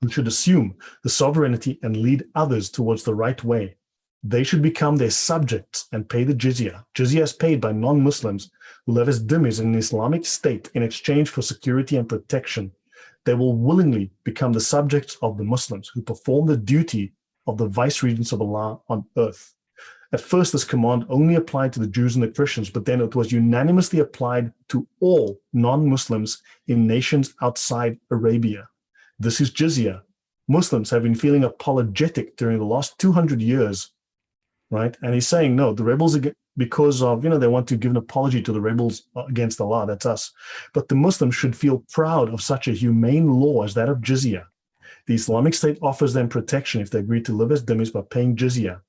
who should assume the sovereignty and lead others towards the right way. They should become their subjects and pay the jizya. Jizya is paid by non-Muslims who live as dhimmis in an Islamic state in exchange for security and protection. They will willingly become the subjects of the Muslims who perform the duty of the vice-regents of Allah on earth. At first, this command only applied to the Jews and the Christians, but then it was unanimously applied to all non-Muslims in nations outside Arabia. This is jizya. Muslims have been feeling apologetic during the last 200 years, right? And he's saying, no, the rebels, because of, they want to give an apology to the rebels against Allah, that's us. But the Muslims should feel proud of such a humane law as that of jizya. The Islamic State offers them protection if they agree to live as dhimmis by paying jizya.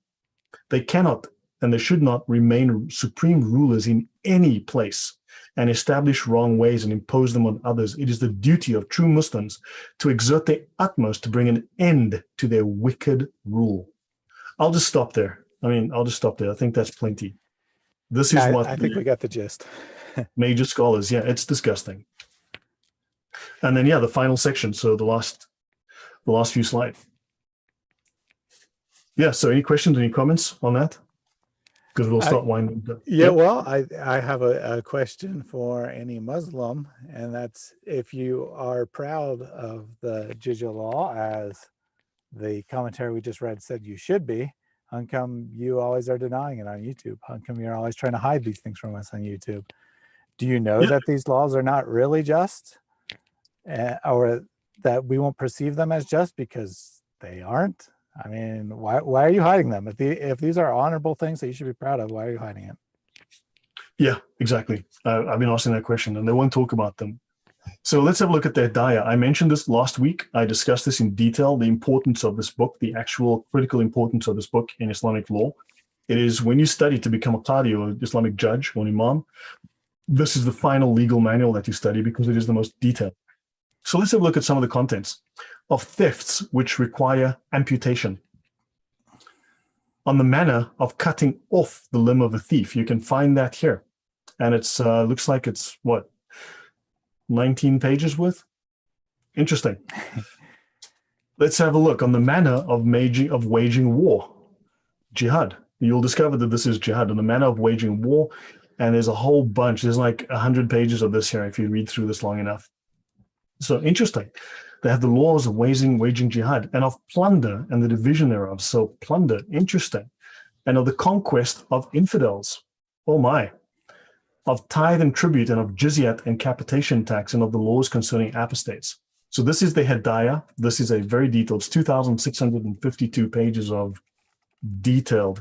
They cannot and they should not remain supreme rulers in any place and establish wrong ways and impose them on others. It is the duty of true Muslims to exert their utmost to bring an end to their wicked rule. I'll just stop there. I think that's plenty. This is what I think we got the gist. Major scholars, it's disgusting. And then, the final section. So the last few slides. So any questions, any comments on that? Because we'll start winding up. Well, I have a question for any Muslim, and that's, if you are proud of the jizya law, as the commentary we just read said you should be, how come you always are denying it on YouTube? How come you're always trying to hide these things from us on YouTube? Do you know that these laws are not really just, or that we won't perceive them as just because they aren't? I mean, why are you hiding them? If these are honorable things that you should be proud of, why are you hiding it? Yeah, exactly. I've been asking that question, and they won't talk about them. So let's have a look at their daya. I mentioned this last week. I discussed this in detail, the importance of this book, the actual critical importance of this book in Islamic law. It is when you study to become a qadi or Islamic judge or an imam, this is the final legal manual that you study because it is the most detailed. So let's have a look at some of the contents of thefts which require amputation. On the manner of cutting off the limb of a thief. You can find that here. And it's looks like it's 19 pages worth? Interesting. Let's have a look on the manner of waging war. Jihad. You'll discover that this is jihad, on the manner of waging war. And there's a whole bunch. There's like 100 pages of this here if you read through this long enough. So interesting. They have the laws of waging jihad and of plunder and the division thereof. So plunder, interesting. And of the conquest of infidels. Oh my. Of tithe and tribute and of jizyat and capitation tax and of the laws concerning apostates. So this is the Hidayah. This is a very detailed, it's 2,652 pages of detailed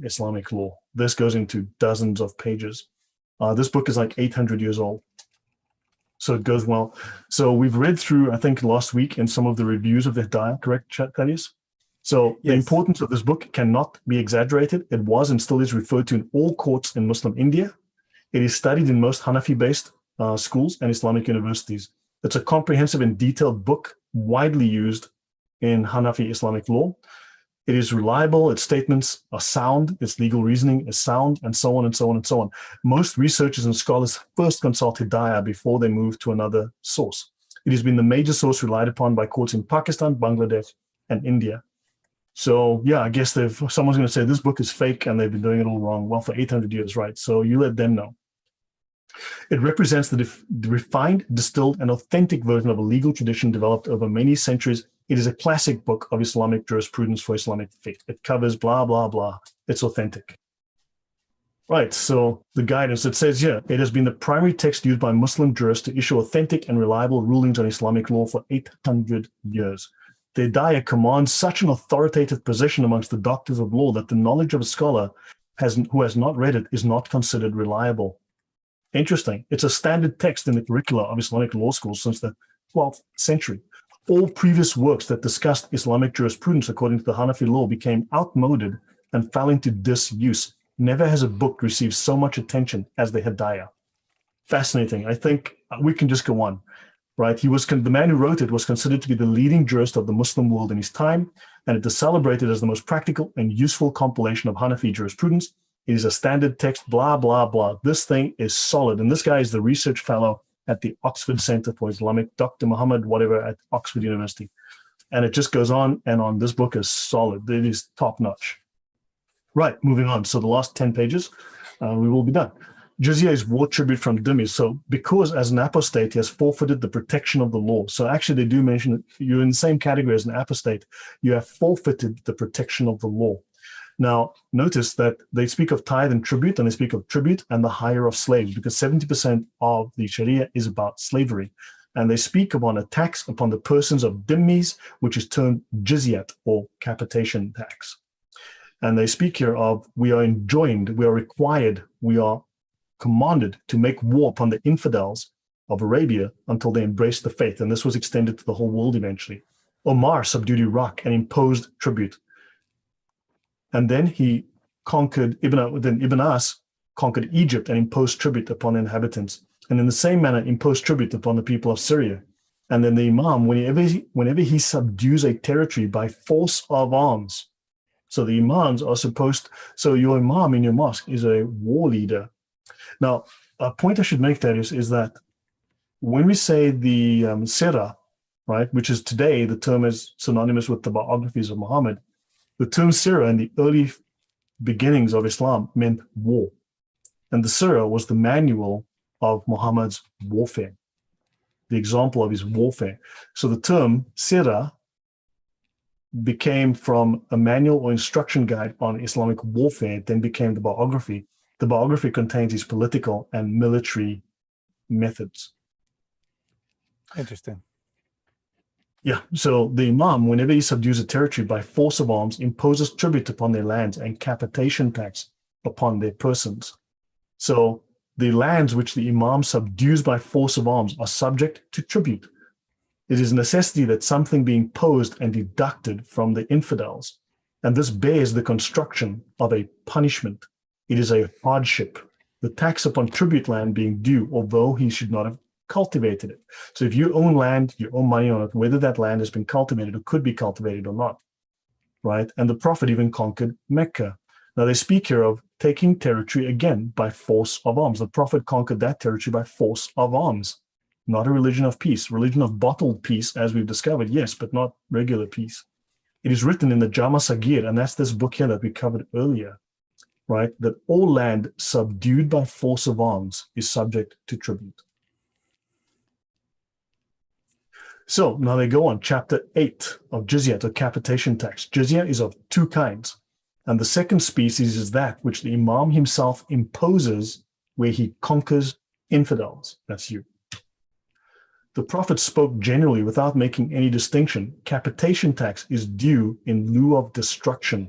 Islamic law. This goes into dozens of pages. This book is like 800 years old. So it goes well. So we've read through, I think, last week in some of the reviews of the Hidayah, correct, Thaddeus? So the importance of this book cannot be exaggerated. It was and still is referred to in all courts in Muslim India. It is studied in most Hanafi-based schools and Islamic universities. It's a comprehensive and detailed book, widely used in Hanafi Islamic law. It is reliable, its statements are sound, its legal reasoning is sound, and so on and so on and so on. Most researchers and scholars first consult Hidayah before they move to another source. It has been the major source relied upon by courts in Pakistan, Bangladesh, and India. So yeah, I guess someone's going to say this book is fake and they've been doing it all wrong. Well, for 800 years, right? So you let them know. It represents the refined, distilled, and authentic version of a legal tradition developed over many centuries. It is a classic book of Islamic jurisprudence for Islamic faith. It covers blah, blah, blah. It's authentic. Right, so the guidance, it says here, it has been the primary text used by Muslim jurists to issue authentic and reliable rulings on Islamic law for 800 years. The Hidayah commands such an authoritative position amongst the doctors of law that the knowledge of a scholar who has not read it is not considered reliable. Interesting. It's a standard text in the curricula of Islamic law schools since the 12th century. All previous works that discussed Islamic jurisprudence according to the Hanafi law became outmoded and fell into disuse. Never has a book received so much attention as the Hidayah. Fascinating. I think we can just go on, right? The man who wrote it was considered to be the leading jurist of the Muslim world in his time, and it is celebrated as the most practical and useful compilation of Hanafi jurisprudence. It is a standard text, blah, blah, blah. This thing is solid. And this guy is the research fellow at the Oxford Center for Islamic, Dr. Muhammad, whatever, at Oxford University. And it just goes on and on. This book is solid. It is top notch. Right, moving on. So the last 10 pages, we will be done. Jizya is war tribute from Dhimmis. So because as an apostate, he has forfeited the protection of the law. So actually they do mention that you're in the same category as an apostate. You have forfeited the protection of the law. Now, notice that they speak of tithe and tribute, and they speak of tribute and the hire of slaves, because 70% of the Sharia is about slavery. And they speak upon a tax upon the persons of Dhimmis, which is termed jizyat, or capitation tax. And they speak here of, we are enjoined, we are required, we are commanded to make war upon the infidels of Arabia until they embrace the faith. And this was extended to the whole world eventually. Omar subdued Iraq and imposed tribute. And then he conquered, Ibn As conquered Egypt and imposed tribute upon the inhabitants. And in the same manner, imposed tribute upon the people of Syria. And then the Imam, whenever he subdues a territory by force of arms, so the Imams are supposed, so your Imam in your mosque is a war leader. Now, a point I should make there is that when we say the Sirah, right, which is today, the term is synonymous with the biographies of Muhammad, the term Sirah in the early beginnings of Islam meant war. And the Sirah was the manual of Muhammad's warfare, the example of his warfare. So the term Sirah became from a manual or instruction guide on Islamic warfare, then became the biography. The biography contains his political and military methods. Interesting. Yeah, so the Imam, whenever he subdues a territory by force of arms, imposes tribute upon their lands and capitation tax upon their persons. So the lands which the Imam subdues by force of arms are subject to tribute. It is a necessity that something be imposed and deducted from the infidels, and this bears the construction of a punishment. It is a hardship, the tax upon tribute land being due, although he should not have cultivated it. So if you own land, you own money on it, whether that land has been cultivated or could be cultivated or not, right? And the Prophet even conquered Mecca. Now they speak here of taking territory again by force of arms. The Prophet conquered that territory by force of arms, not a religion of peace, religion of bottled peace, as we've discovered, yes, but not regular peace. It is written in the Jama Sagir, and that's this book here that we covered earlier, right? That all land subdued by force of arms is subject to tribute. So now they go on, chapter 8 of Jizya, the capitation tax. Jizya is of two kinds. And the second species is that which the Imam himself imposes, where he conquers infidels. That's you. The Prophet spoke generally without making any distinction. Capitation tax is due in lieu of destruction.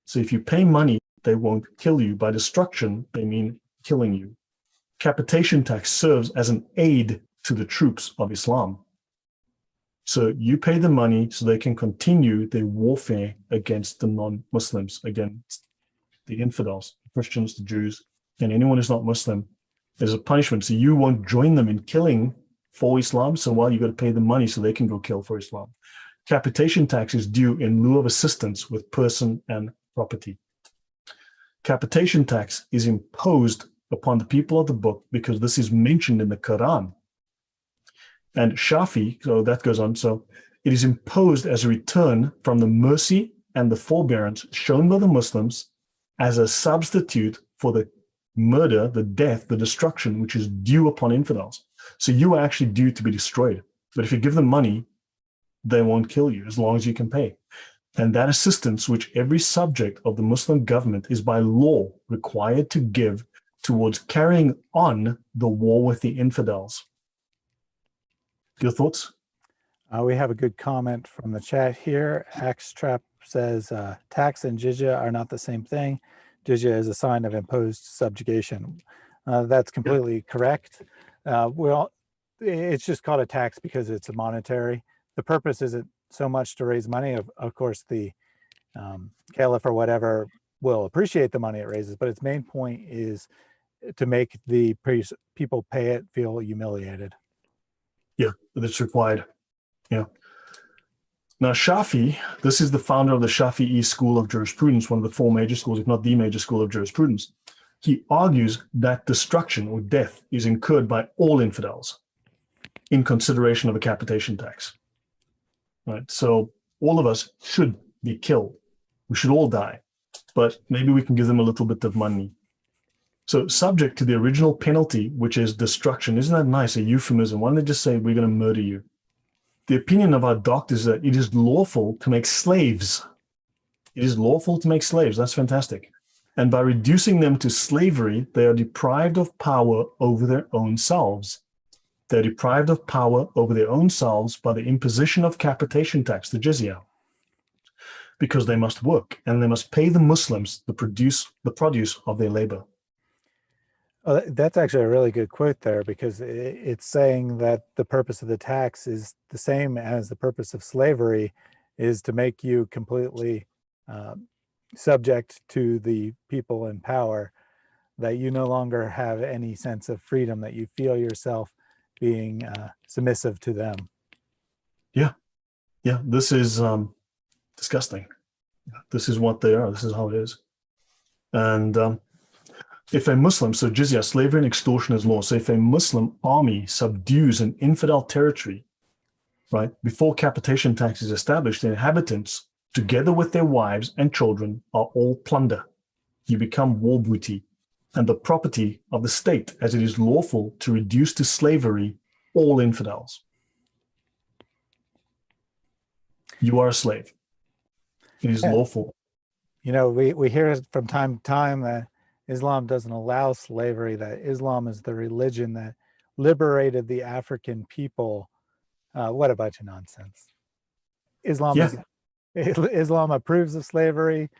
So if you pay money, they won't kill you. By destruction, they mean killing you. Capitation tax serves as an aid to the troops of Islam. So you pay the money so they can continue their warfare against the non-Muslims, against the infidels, the Christians, the Jews, and anyone who's not Muslim. There's a punishment. So you won't join them in killing for Islam. So while you got to pay the money so they can go kill for Islam. Capitation tax is due in lieu of assistance with person and property. Capitation tax is imposed upon the people of the book because this is mentioned in the Quran. And Shafi, so that goes on, so it is imposed as a return from the mercy and the forbearance shown by the Muslims as a substitute for the murder, the death, the destruction, which is due upon infidels. So you are actually due to be destroyed. But if you give them money, they won't kill you as long as you can pay. And that assistance, which every subject of the Muslim government is by law required to give towards carrying on the war with the infidels. Your thoughts? We have a good comment from the chat here. Axtrap says, tax and jizya are not the same thing. Jizya is a sign of imposed subjugation. That's completely correct. It's just called a tax because it's a monetary. The purpose isn't so much to raise money. Of course, the caliph or whatever will appreciate the money it raises, but its main point is to make the people pay it feel humiliated. Yeah, that's required. Yeah. Now, Shafi, this is the founder of the Shafi'i school of jurisprudence, one of the four major schools, if not the major school of jurisprudence. He argues that destruction or death is incurred by all infidels in consideration of a capitation tax. Right? So all of us should be killed. We should all die, but maybe we can give them a little bit of money. So subject to the original penalty, which is destruction. Isn't that nice? A euphemism. Why don't they just say, we're going to murder you? The opinion of our doctors is that it is lawful to make slaves. It is lawful to make slaves. That's fantastic. And by reducing them to slavery, they are deprived of power over their own selves. They're deprived of power over their own selves by the imposition of capitation tax, the jizya, because they must work and they must pay the Muslims the produce of their labor. Well, that's actually a really good quote there, because it's saying that the purpose of the tax is the same as the purpose of slavery, is to make you completely subject to the people in power, that you no longer have any sense of freedom, that you feel yourself being submissive to them. Yeah. Yeah, this is disgusting. This is what they are. This is how it is. And if a Muslim, so jizya, slavery and extortion is law. So if a Muslim army subdues an infidel territory, right, before capitation tax is established, the inhabitants, together with their wives and children, are all plunder. You become war booty and the property of the state, as it is lawful to reduce to slavery all infidels. You are a slave. It is lawful. You know, we hear from time to time that Islam doesn't allow slavery, that Islam is the religion that liberated the African people. What a bunch of nonsense. Islam approves of slavery.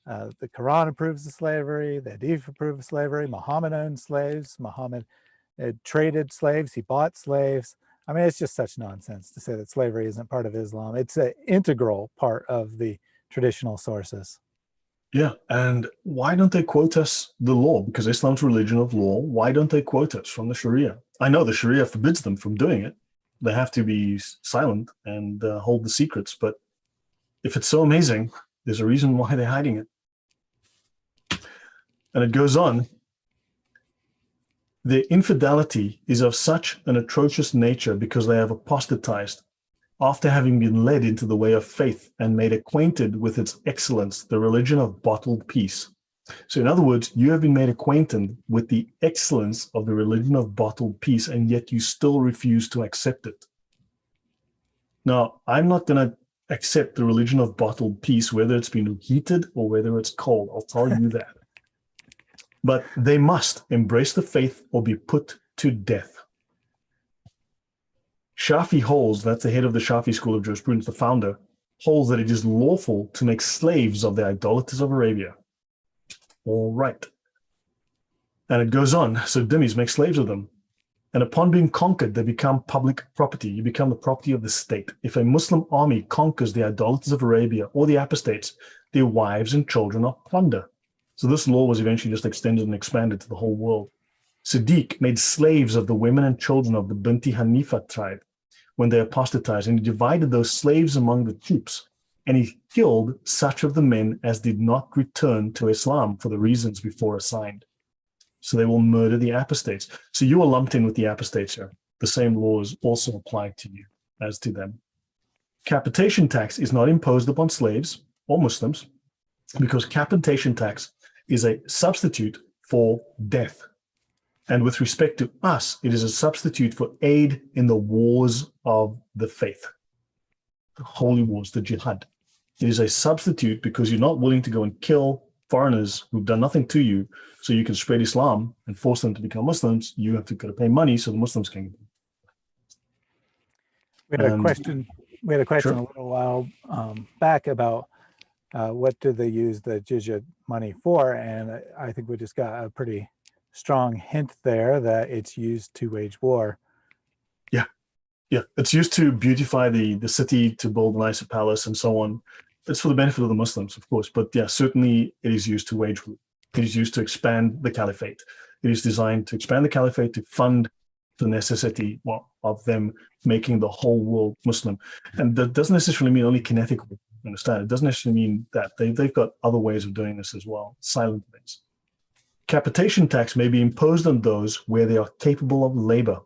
The Quran approves of slavery. The Hadith approves of slavery. Muhammad owned slaves. Muhammad traded slaves. He bought slaves. I mean, it's just such nonsense to say that slavery isn't part of Islam. It's an integral part of the traditional sources. Yeah, and why don't they quote us the law? Because Islam's religion of law. Why don't they quote us from the Sharia? I know the Sharia forbids them from doing it. They have to be silent and hold the secrets. But if it's so amazing, there's a reason why they're hiding it. And it goes on. Their infidelity is of such an atrocious nature because they have apostatized after having been led into the way of faith and made acquainted with its excellence, the religion of bottled peace. So in other words, you have been made acquainted with the excellence of the religion of bottled peace, and yet you still refuse to accept it. Now, I'm not going to accept the religion of bottled peace, whether it's been heated or whether it's cold. I'll tell you that. But they must embrace the faith or be put to death. Shafi holds, that's the head of the Shafi school of jurisprudence, the founder, holds that it is lawful to make slaves of the idolaters of Arabia. All right. And it goes on. So Dhimmis make slaves of them. And upon being conquered, they become public property. You become the property of the state. If a Muslim army conquers the idolaters of Arabia or the apostates, their wives and children are plunder. So this law was eventually just extended and expanded to the whole world. Siddiq made slaves of the women and children of the Binti Hanifa tribe when they apostatized, and he divided those slaves among the troops, and he killed such of the men as did not return to Islam for the reasons before assigned. So they will murder the apostates. So you are lumped in with the apostates here. The same laws also apply to you as to them. Capitation tax is not imposed upon slaves or Muslims because capitation tax is a substitute for death. And with respect to us, it is a substitute for aid in the wars of the faith, the holy wars, the jihad. It is a substitute because you're not willing to go and kill foreigners who've done nothing to you so you can spread Islam and force them to become Muslims. You have to go to pay money so the Muslims can. We had a question. We had a question Sure. a little while back about what do they use the jizya money for, and I think we just got a pretty strong hint there that it's used to wage war. Yeah, it's used to beautify the city, to build a nicer palace and so on. It's for the benefit of the Muslims, of course, but yeah, certainly it is used to wage war. It is used to expand the caliphate. It is designed to expand the caliphate to fund the necessity of them making the whole world Muslim. And that doesn't necessarily mean only kinetic, understand? It doesn't necessarily mean that. They've got other ways of doing this as well, silent ways. Capitation tax may be imposed on those where they are capable of labor.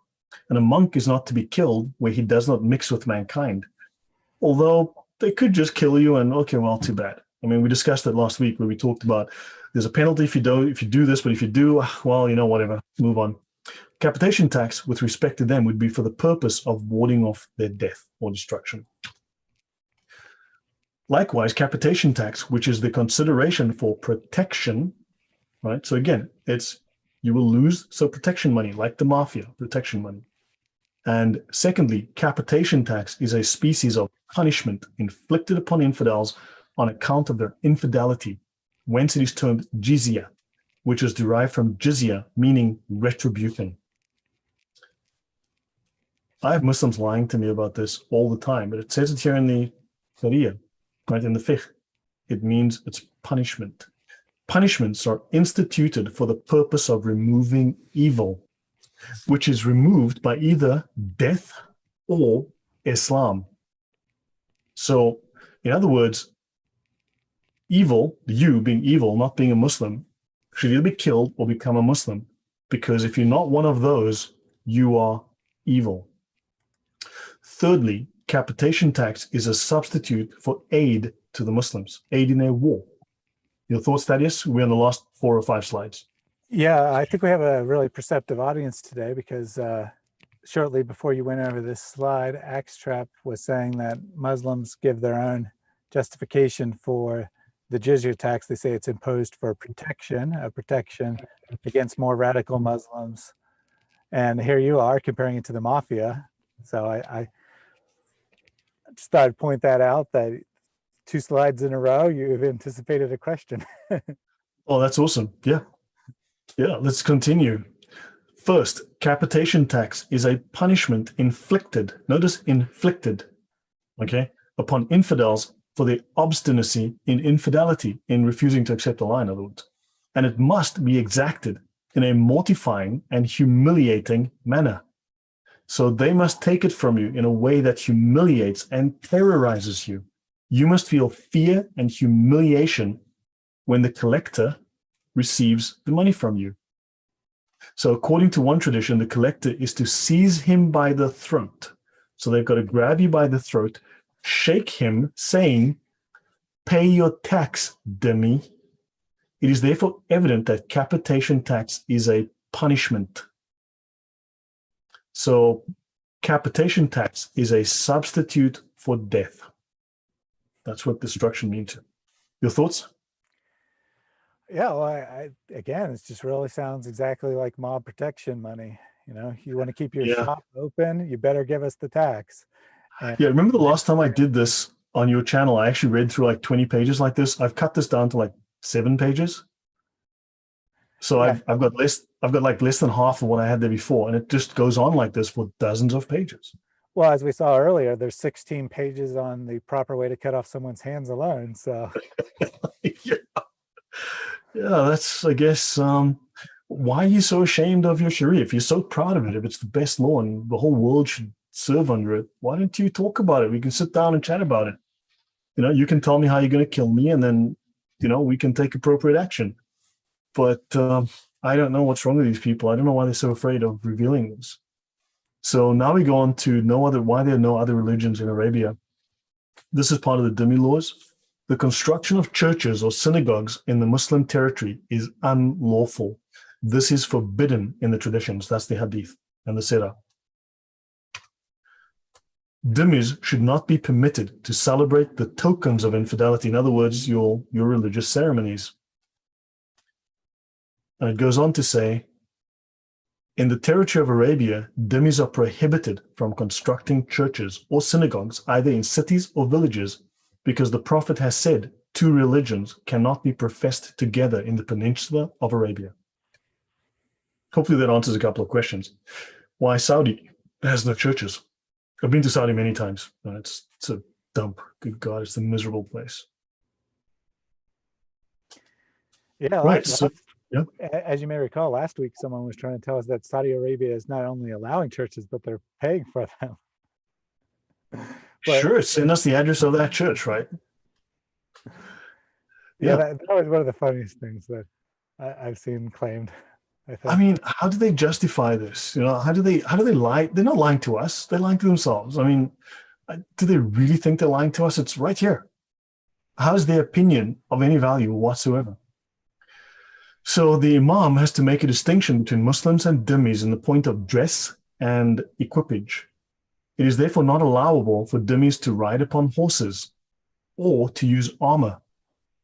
And a monk is not to be killed where he does not mix with mankind. Although they could just kill you and, okay, well, too bad. I mean, we discussed it last week where we talked about there's a penalty if you do this, but if you do, well, whatever, move on. Capitation tax with respect to them would be for the purpose of warding off their death or destruction. Likewise, capitation tax, which is the consideration for protection, right? So again, you will lose, so protection money, like the mafia, protection money. And secondly, capitation tax is a species of punishment inflicted upon infidels on account of their infidelity, whence it is termed jizya, which is derived from jizya, meaning retribution. I have Muslims lying to me about this all the time, but it says it here in the Sharia, right, in the fiqh. It means it's punishment. Punishments are instituted for the purpose of removing evil, which is removed by either death or Islam. So, in other words, evil, you being evil, not being a Muslim, should either be killed or become a Muslim, because if you're not one of those, you are evil. Thirdly, capitation tax is a substitute for aid to the Muslims, aid in their war. Your thoughts, Thaddeus? We're on the last 4 or 5 slides. Yeah, I think we have a really perceptive audience today because shortly before you went over this slide, Axtrap was saying that Muslims give their own justification for the jizya tax. They say it's imposed for protection against more radical Muslims. And here you are comparing it to the mafia. So I just thought I'd point that out, that 2 slides in a row, you've anticipated a question. Oh, that's awesome. Yeah. Yeah, let's continue. First, capitation tax is a punishment inflicted, notice inflicted, okay, upon infidels for their obstinacy in infidelity, in refusing to accept Allah, in other words. And it must be exacted in a mortifying and humiliating manner. So they must take it from you in a way that humiliates and terrorizes you. You must feel fear and humiliation when the collector receives the money from you. So according to one tradition, the collector is to seize him by the throat. So they've got to grab you by the throat, shake him, saying, "Pay your tax, Dhimmi." It is therefore evident that capitation tax is a punishment. So capitation tax is a substitute for death. That's what destruction means. Your thoughts? Yeah, well, again, it just really sounds exactly like mob protection money. You want to keep your Yeah. shop open, you better give us the tax. And Yeah, remember the last time I did this on your channel, I actually read through like 20 pages like this. I've cut this down to like 7 pages. So yeah, I've got like less than half of what I had there before, and it just goes on like this for dozens of pages. well, as we saw earlier, there's 16 pages on the proper way to cut off someone's hands alone. So Yeah. Yeah, that's, I guess, why are you so ashamed of your Sharia? If you're so proud of it, if it's the best law and the whole world should serve under it, why don't you talk about it? We can sit down and chat about it. You can tell me how you're going to kill me, and then, we can take appropriate action. But I don't know what's wrong with these people. I don't know why they're so afraid of revealing this. So now we go on to why there are no other religions in Arabia. This is part of the Dhimmi laws. The construction of churches or synagogues in the Muslim territory is unlawful. This is forbidden in the traditions. That's the Hadith and the Sirah. Dhimmis should not be permitted to celebrate the tokens of infidelity. In other words, your religious ceremonies. And it goes on to say, in the territory of Arabia, Dhimmis are prohibited from constructing churches or synagogues either in cities or villages, because the Prophet has said 2 religions cannot be professed together in the peninsula of Arabia. Hopefully that answers a couple of questions. Why Saudi has no churches? I've been to Saudi many times, and it's a dump. Good God, it's a miserable place. yeah, Right. So, yeah. as you may recall, last week someone was trying to tell us that Saudi Arabia is not only allowing churches, but they're paying for them. But, sure, send us the address of that church, right? Yeah, that was one of the funniest things that I've seen claimed. I mean, how do they justify this? How do they lie? They're not lying to us. They're lying to themselves. I mean, do they really think they're lying to us? It's right here. How is their opinion of any value whatsoever? So the Imam has to make a distinction between Muslims and Dhimmis in the point of dress and equipage. It is therefore not allowable for Dhimmis to ride upon horses, or to use armor,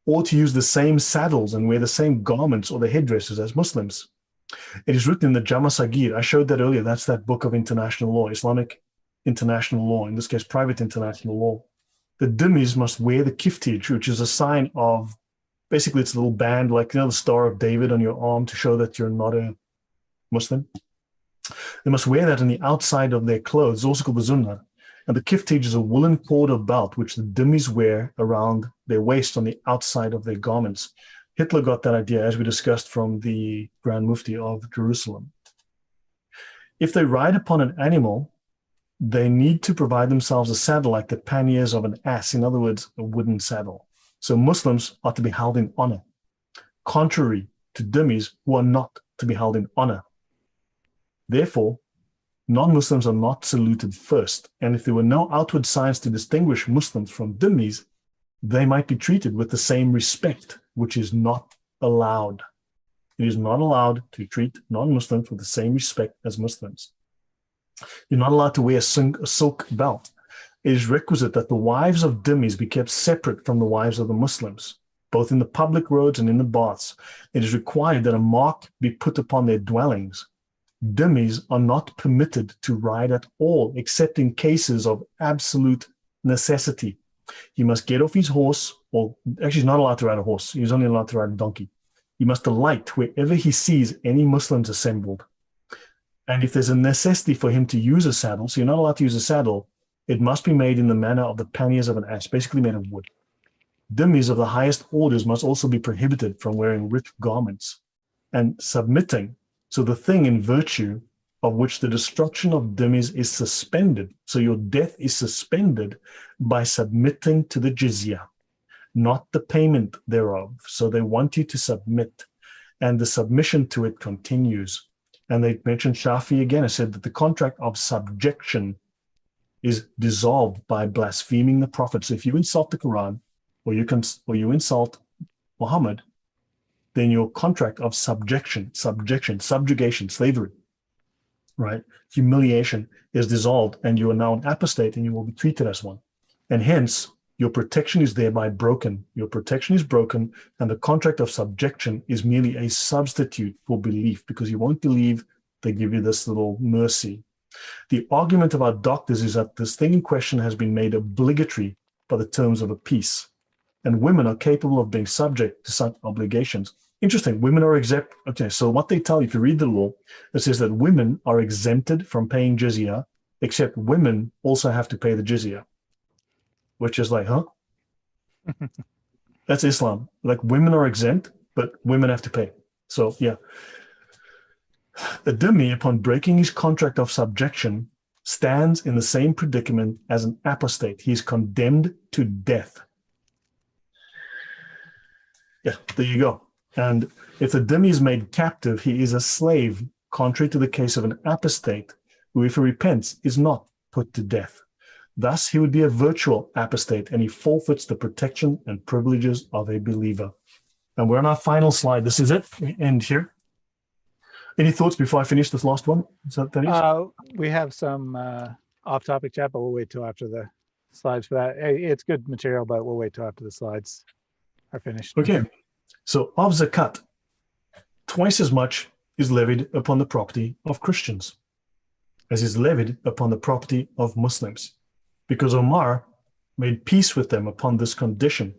or to use the same saddles and wear the same garments or the headdresses as Muslims. It is written in the Jama Sagir. I showed that earlier. That's that book of international law, Islamic international law, in this case, private international law. The Dhimmis must wear the kiftij, which is a sign of, basically it's a little band, like the Star of David on your arm to show that you're not a Muslim. They must wear that on the outside of their clothes, also called the zunnah. And the kiftij is a woolen cord or belt, which the Dhimmis wear around their waist on the outside of their garments. Hitler got that idea, as we discussed, from the Grand Mufti of Jerusalem. If they ride upon an animal, they need to provide themselves a saddle like the panniers of an ass, in other words, a wooden saddle. So Muslims are to be held in honor, contrary to Dhimmis, who are not to be held in honor. Therefore, non-Muslims are not saluted first, and if there were no outward signs to distinguish Muslims from Dhimmis, they might be treated with the same respect, which is not allowed. It is not allowed to treat non-Muslims with the same respect as Muslims. You're not allowed to wear a silk belt. It is requisite that the wives of Dhimmis be kept separate from the wives of the Muslims, both in the public roads and in the baths. It is required that a mark be put upon their dwellings. Dhimmis are not permitted to ride at all, except in cases of absolute necessity. He must get off his horse, or actually he's not allowed to ride a horse. He's only allowed to ride a donkey. He must alight wherever he sees any Muslims assembled. And if there's a necessity for him to use a saddle, so you're not allowed to use a saddle, it must be made in the manner of the panniers of an ass, basically made of wood. Dhimmis of the highest orders must also be prohibited from wearing rich garments and submitting. So the thing in virtue of which the destruction of Dhimmis is suspended, so your death is suspended by submitting to the jizya, not the payment thereof. So they want you to submit, and the submission to it continues. And they mentioned Shafi again. I said that the contract of subjection is dissolved by blaspheming the Prophet. So if you insult the Quran, or you insult Muhammad, then your contract of subjugation, slavery, right, humiliation is dissolved, and you are now an apostate, and you will be treated as one. and hence your protection is thereby broken. Your protection is broken, and the contract of subjection is merely a substitute for belief, because you won't believe, they give you this little mercy. The argument of our doctors is that this thing in question has been made obligatory by the terms of a peace, and women are capable of being subject to such obligations. Interesting, women are exempt. Okay, so what they tell you, if you read the law, it says that women are exempted from paying jizya, except women also have to pay the jizya, which is like, huh? That's Islam. Like, women are exempt, but women have to pay. So, yeah. The dhimmi, upon breaking his contract of subjection, stands in the same predicament as an apostate. He is condemned to death. Yeah, there you go. And if the dhimmi is made captive, he is a slave, contrary to the case of an apostate, who, if he repents, is not put to death. Thus, he would be a virtual apostate, and he forfeits the protection and privileges of a believer. And we're on our final slide. This is it. We end here. Any thoughts before I finish this last one? Is that is? We have some off-topic chat, but we'll wait till after the slides for that. Hey, it's good material, but we'll wait till after the slides are finished. Okay. So of zakat, twice as much is levied upon the property of Christians as is levied upon the property of Muslims, because Omar made peace with them upon this condition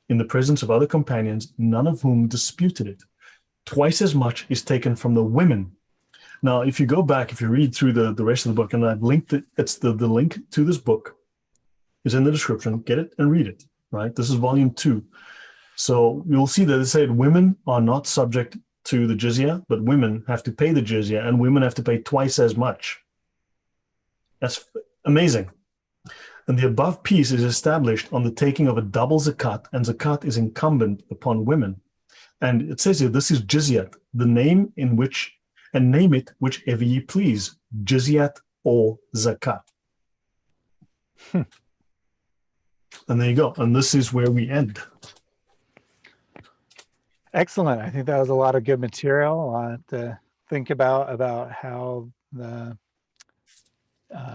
in the presence of other companions, none of whom disputed it. Twice as much is taken from the women. Now, if you go back, if you read through the rest of the book, and I've linked it, it's the link to this book is in the description. Get it and read it, right? This is volume 2. So you'll see that it said women are not subject to the jizya, but women have to pay the jizya, and women have to pay twice as much. That's amazing. And the above peace is established on the taking of a double zakat, and zakat is incumbent upon women. And it says here, this is jizyat, the name in which, and name it whichever ye please, jizyat or zakat. And there you go. And this is where we end. Excellent. I think that was a lot of good material to think about how the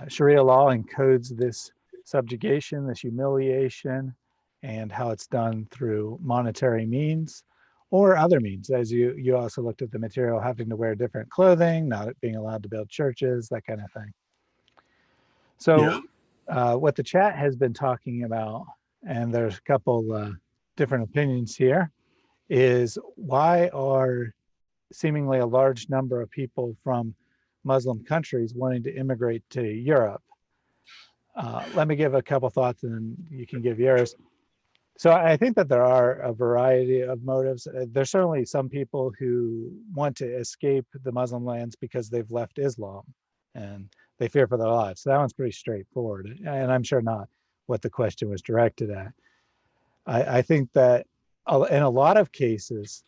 Sharia law encodes this subjugation, this humiliation, and how it's done through monetary means or other means. As you also looked at the material, having to wear different clothing, not being allowed to build churches, that kind of thing. So what the chat has been talking about, and there's a couple different opinions here, is why are seemingly a large number of people from Muslim countries wanting to immigrate to Europe? Let me give a couple thoughts and then you can give yours. So I think that there are a variety of motives. There's certainly some people who want to escape the Muslim lands because they've left Islam and they fear for their lives. So that one's pretty straightforward. And I'm sure not what the question was directed at. I think that in a lot of cases,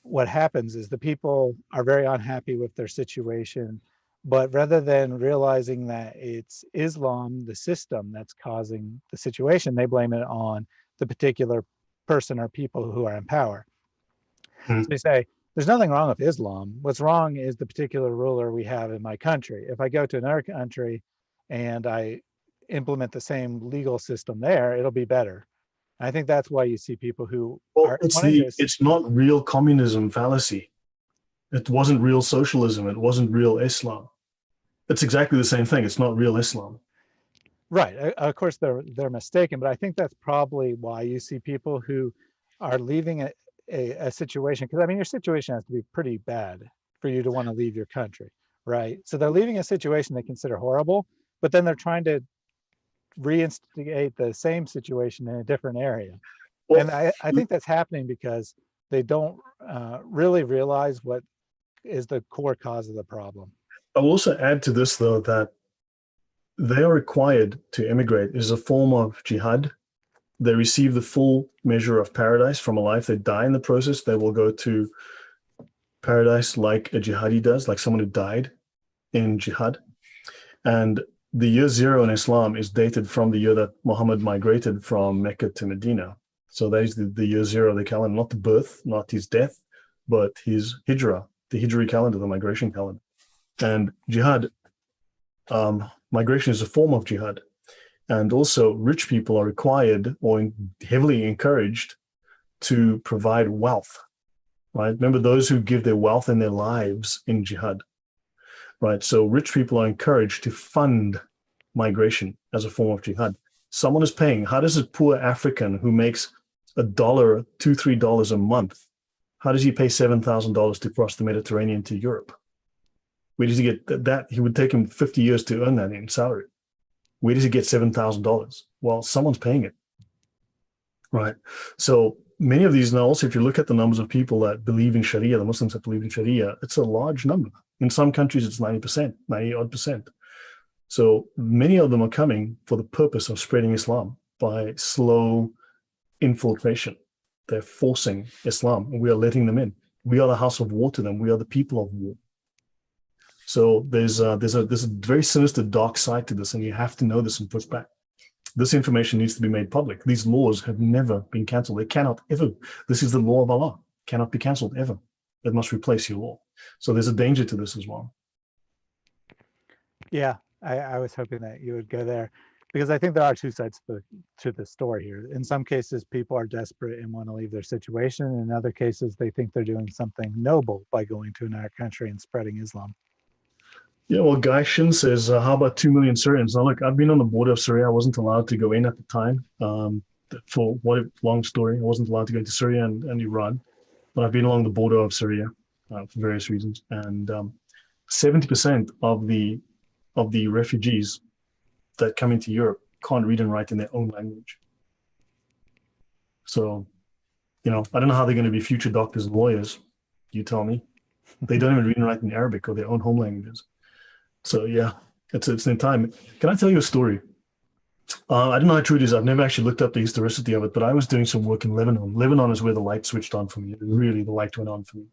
what happens is the people are very unhappy with their situation, but rather than realizing that it's Islam, the system, that's causing the situation, they blame it on the particular person or people who are in power. So they say, there's nothing wrong with Islam. What's wrong is the particular ruler we have in my country. If I go to another country and I implement the same legal system there, it'll be better. I think that's why you see people who are it's not real communism fallacy. It wasn't real socialism. It wasn't real Islam. It's exactly the same thing. It's not real Islam. Right. Of course, they're mistaken, but I think that's probably why you see people who are leaving a situation. Because I mean, your situation has to be pretty bad for you to want to leave your country, right? So they're leaving a situation they consider horrible, but then they're trying to reinstigate the same situation in a different area. Well, and I think that's happening because they don't really realize what is the core cause of the problem. I will also add to this, though, that they are required to immigrate. It is a form of jihad. They receive the full measure of paradise from a life. They die in the process. They will go to paradise like a jihadi does, like someone who died in jihad. And the year 0 in Islam is dated from the year that Muhammad migrated from Mecca to Medina. So that is the year 0 of the calendar, not the birth, not his death, but his hijrah, the Hijri calendar, the migration calendar. And jihad, migration is a form of jihad. And also, rich people are required or heavily encouraged to provide wealth, right? Remember, those who give their wealth and their lives in jihad, right? So rich people are encouraged to fund migration as a form of jihad. Someone is paying. How does a poor African who makes $1, $2, $3 a month, how does he pay $7,000 to cross the Mediterranean to Europe? Where does he get that? He would take him 50 years to earn that in salary. Where does he get $7,000? Well, someone's paying it, right? So many of these now, also, if you look at the numbers of people that believe in Sharia, the Muslims that believe in Sharia, it's a large number. In some countries, it's 90%, 90 odd percent. So many of them are coming for the purpose of spreading Islam by slow infiltration. They're forcing Islam, and we are letting them in. We are the house of war to them. We are the people of war. So there's a very sinister, dark side to this, and you have to know this and push back. This information needs to be made public. These laws have never been cancelled. They cannot ever. This is the law of Allah. Cannot be cancelled ever. It must replace your law. So there's a danger to this as well. Yeah, I was hoping that you would go there, because I think there are two sides to the story here. In some cases, people are desperate and want to leave their situation. In other cases, they think they're doing something noble by going to another country and spreading Islam. Yeah, well, Guy Shin says, how about 2 million Syrians? Now, look, I've been on the border of Syria. I wasn't allowed to go in at the time. For what a long story, I wasn't allowed to go into Syria and Iran. But I've been along the border of Syria for various reasons. And 70% of the refugees that come into Europe can't read and write in their own language. So, I don't know how they're going to be future doctors and lawyers. You tell me. They don't even read and write in Arabic or their own home languages. So yeah, it's an time. Can I tell you a story? I don't know how true it is. I've never actually looked up the historicity of it, but I was doing some work in Lebanon. Lebanon is where the light switched on for me. Really, the light went on for me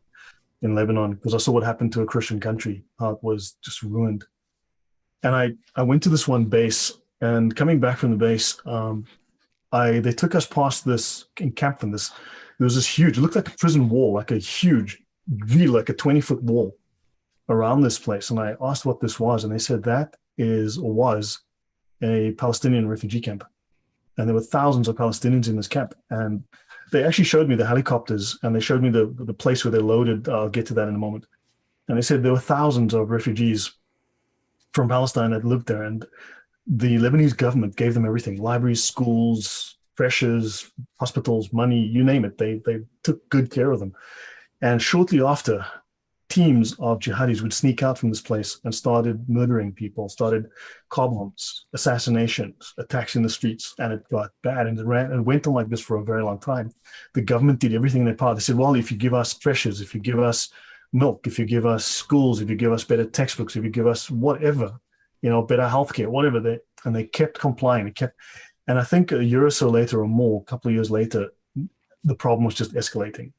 in Lebanon, because I saw what happened to a Christian country, how it was just ruined. And I went to this one base, and coming back from the base, they took us past this encampment. There was this huge, it looked like a prison wall, like a huge, really like a 20-foot wall around this place. And I asked what this was, and they said that was a Palestinian refugee camp. And there were thousands of Palestinians in this camp. And they actually showed me the helicopters, and they showed me the place where they loaded. I'll get to that in a moment. And they said there were thousands of refugees from Palestine that lived there. And the Lebanese government gave them everything: libraries, schools, creches, hospitals, money, you name it. They took good care of them. And shortly after, teams of jihadis would sneak out from this place and started murdering people, started car bombs, assassinations, attacks in the streets, and it got bad. And it went on like this for a very long time. The government did everything in their power. They said, well, if you give us creches, if you give us milk, if you give us schools, if you give us better textbooks, if you give us whatever, better healthcare, whatever, they kept complying. And I think a year or so later or more, a couple of years later, the problem was just escalating.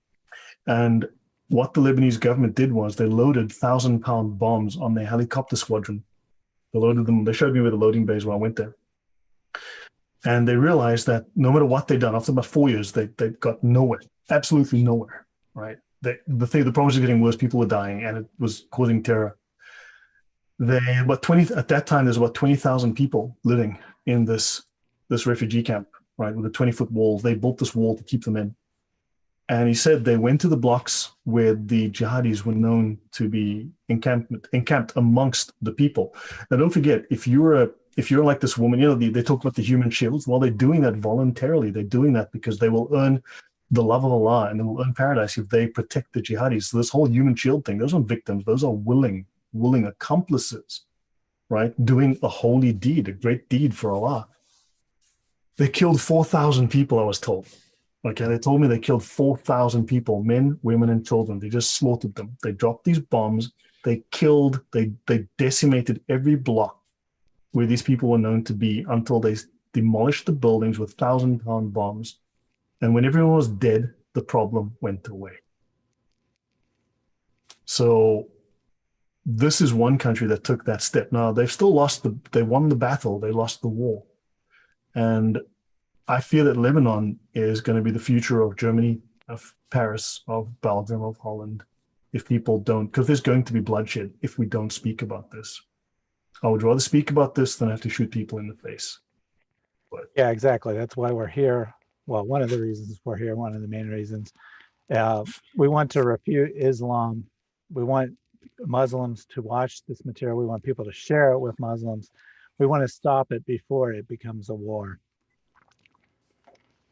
And what the Lebanese government did was they loaded 1,000-pound bombs on their helicopter squadron. They loaded them. They showed me where the loading bays were. I went there. And they realized that no matter what they'd done, after about 4 years, they got nowhere, absolutely nowhere, right? The problem was getting worse. People were dying, and it was causing terror. At that time, there's about 20,000 people living in this refugee camp, right, with a 20-foot wall. They built this wall to keep them in. And he said they went to the blocks where the jihadis were known to be encamped amongst the people. Now, don't forget, if you're like this woman, they talk about the human shields. Well, they're doing that voluntarily. They're doing that because they will earn the love of Allah, and they will earn paradise if they protect the jihadis. So this whole human shield thing, those aren't victims. Those are willing accomplices, right? Doing a holy deed, a great deed for Allah. They killed 4,000 people, I was told. Okay, they told me they killed 4,000 people, men, women, and children. They just slaughtered them. They dropped these bombs. They decimated every block where these people were known to be until they demolished the buildings with 1,000-pound bombs. And when everyone was dead, the problem went away. So this is one country that took that step. Now, they've still they won the battle. They lost the war. And I fear that Lebanon is going to be the future of Germany, of Paris, of Belgium, of Holland, if people don't, because there's going to be bloodshed if we don't speak about this. I would rather speak about this than have to shoot people in the face. Yeah, exactly. That's why we're here. Well, one of the reasons we're here, one of the main reasons. Uh, we want to refute Islam. We want Muslims to watch this material. We want people to share it with Muslims. We want to stop it before it becomes a war.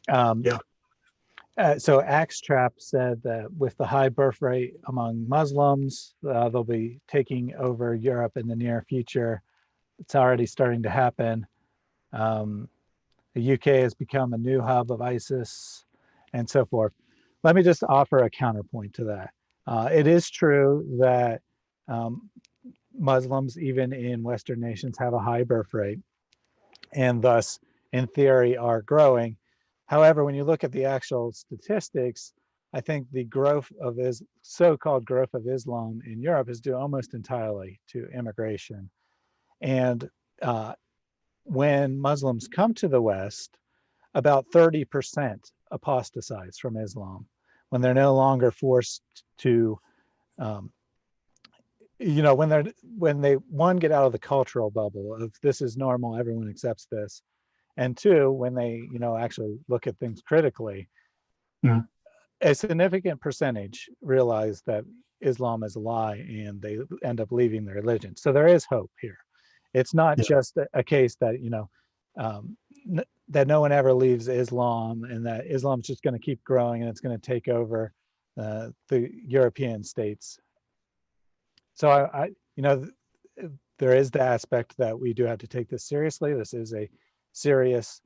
Yeah. So Axe Trap said that with the high birth rate among Muslims, they'll be taking over Europe in the near future. It's already starting to happen. The UK has become a new hub of ISIS and so forth. Let me just offer a counterpoint to that. It is true that Muslims, even in Western nations, have a high birth rate and thus, in theory, are growing. However, when you look at the actual statistics, I think the growth of so-called growth of Islam in Europe is due almost entirely to immigration. And when Muslims come to the West, about 30% apostatize from Islam when they're no longer forced to, when they one get out of the cultural bubble of this is normal, everyone accepts this, and two, when they actually look at things critically, Mhm. a significant percentage realize that Islam is a lie and they end up leaving the religion. So there is hope here. It's not Yeah. just a case that that no one ever leaves Islam and that Islam's just going to keep growing and it's going to take over the European states. So there is the aspect that we do have to take this seriously. This is a serious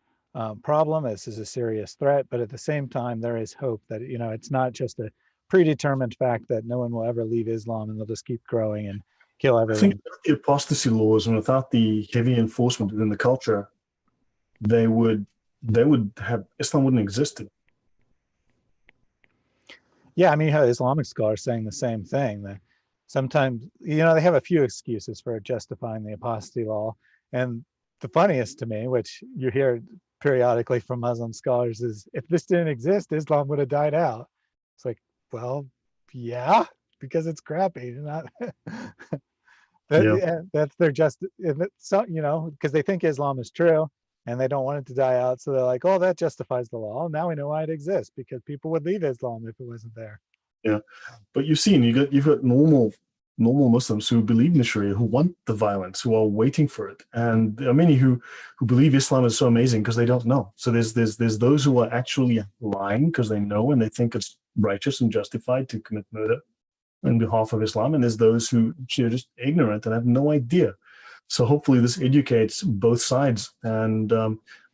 problem. This is a serious threat, but at the same time, there is hope that it's not just a predetermined fact that no one will ever leave Islam and they'll just keep growing and kill I think everyone. without the apostasy laws and without the heavy enforcement within the culture, they would have Islam wouldn't exist. Yeah, I mean, you have Islamic scholars saying the same thing, that sometimes, they have a few excuses for justifying the apostasy law. And the funniest to me, which you hear periodically from Muslim scholars, is if this didn't exist, Islam would have died out. It's like, well, yeah, because it's crappy. Not Yeah. that's their so because they think Islam is true and they don't want it to die out, so they're like, oh, that justifies the law. Now we know why it exists, because people would leave Islam if it wasn't there. Yeah. But you've got normal Muslims who believe in the Sharia, who want the violence, who are waiting for it. And there are many who believe Islam is so amazing because they don't know. So there's those who are actually lying because they know and they think it's righteous and justified to commit murder on behalf of Islam. And there's those who are just ignorant and have no idea. So hopefully this educates both sides and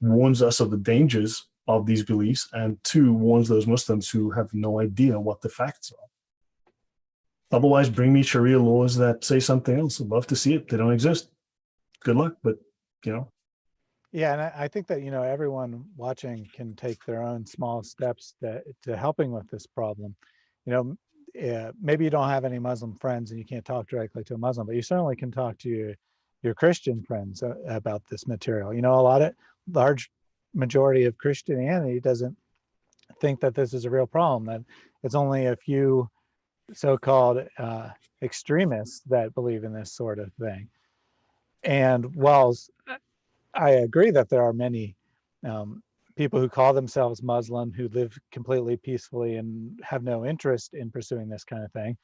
warns us of the dangers of these beliefs, and two, warns those Muslims who have no idea what the facts are. Otherwise, bring me Sharia laws that say something else. I'd love to see it. They don't exist. Good luck, but Yeah, and I think that everyone watching can take their own small steps to helping with this problem. Maybe you don't have any Muslim friends and you can't talk directly to a Muslim, but you certainly can talk to your Christian friends about this material. Large majority of Christianity doesn't think that this is a real problem, that it's only a few so-called extremists that believe in this sort of thing. And whilst I agree that there are many people who call themselves Muslim who live completely peacefully and have no interest in pursuing this kind of thing,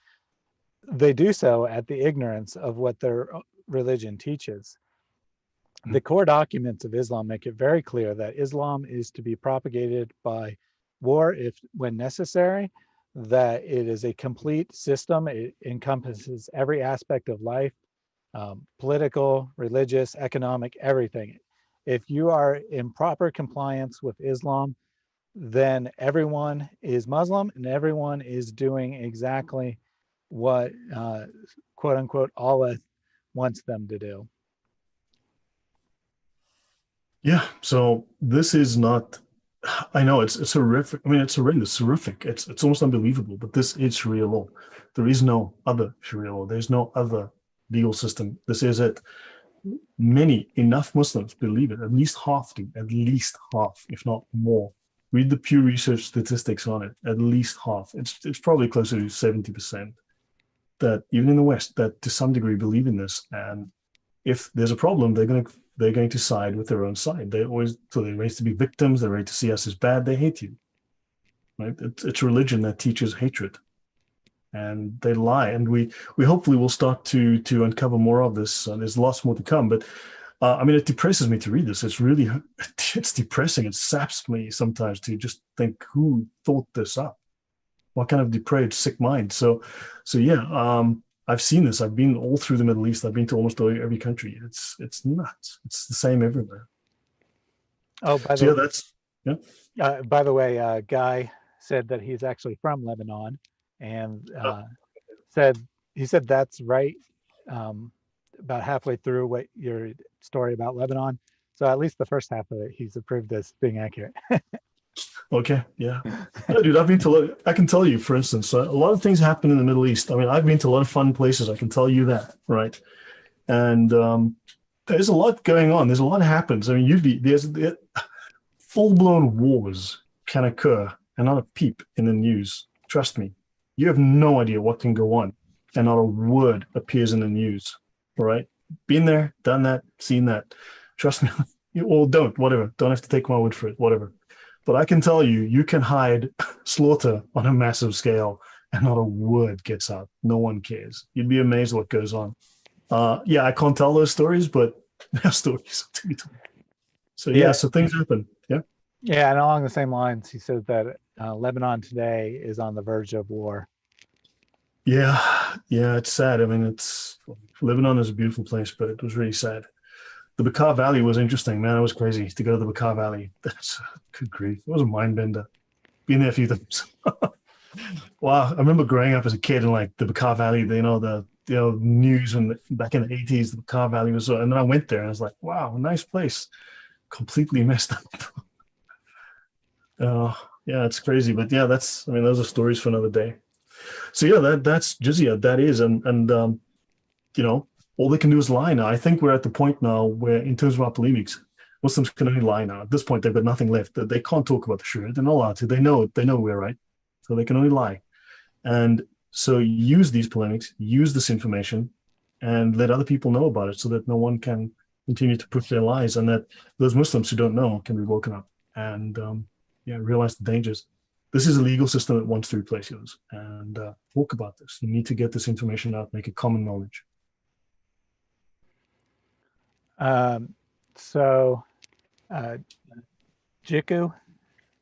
they do so at the ignorance of what their religion teaches. The core documents of Islam make it very clear that Islam is to be propagated by war when necessary, that it is a complete system. It encompasses every aspect of life, political, religious, economic, everything. If you are in proper compliance with Islam, then everyone is Muslim and everyone is doing exactly what quote unquote Allah wants them to do. yeah. So this is not. I know it's horrific. I mean, it's horrendous, horrific. It's almost unbelievable. But this is Sharia law. There is no other Sharia law. There's no other legal system. This is it. Enough Muslims believe it. At least half do. At least half, if not more. Read the Pew Research statistics on it. At least half. It's probably closer to 70% that even in the West that to some degree believe in this. And if there's a problem, they're going to they're going to side with their own side. They're raised to be victims. They're raised to see us as bad. They hate you, right? It's religion that teaches hatred, and they lie. And we hopefully will start to uncover more of this. There's lots more to come, but I mean, it depresses me to read this. It's depressing. It saps me sometimes to just think, who thought this up? What kind of depraved, sick mind? So yeah, I've seen this. I've been all through the Middle East. I've been to almost every country. It's nuts. It's the same everywhere. Oh, So yeah, that's by the way, Guy said that he's actually from Lebanon, and said that's right. About halfway through what your story about Lebanon. So at least the first half of it, he's approved as being accurate. okay. Yeah, no, dude, I can tell you, for instance, a lot of things happen in the Middle East. I mean, I've been to a lot of fun places. I can tell you that, right? And there's a lot going on. There's a lot happens. I mean, there's full-blown wars can occur and not a peep in the news. Trust me, you have no idea what can go on, and not a word appears in the news. All right, been there, done that, seen that. Trust me. Whatever. Don't have to take my word for it. Whatever. But I can tell you, you can hide slaughter on a massive scale, and not a word gets out. No one cares. You'd be amazed what goes on. Yeah, I can't tell those stories, but they're stories to be told. So yeah, so things happen. Yeah. Yeah, and along the same lines, he says that Lebanon today is on the verge of war. Yeah, it's sad. I mean, Lebanon is a beautiful place, but it was really sad. The Bekaa Valley was interesting, man. It was crazy to go to the Bekaa Valley. That's good grief. It was a mind bender. Been there a few times. Wow, I remember growing up as a kid in like the Bekaa Valley. The news back in the 80s, the Bekaa Valley was. And then I went there and I was like, wow, nice place. Completely messed up. Yeah, it's crazy, but yeah, those are stories for another day. So yeah, that's Jizya. That is, and all they can do is lie now. I think we're at the point now where, in terms of our polemics, Muslims can only lie now. At this point, they've got nothing left. They can't talk about the Sharia. They're not allowed to. They know we're right, so they can only lie. And so use these polemics, use this information, and let other people know about it, so that no one can continue to push their lies, and that those Muslims who don't know can be woken up and realize the dangers. This is a legal system that wants to replace yours, and talk about this. You need to get this information out, make it common knowledge. Jiku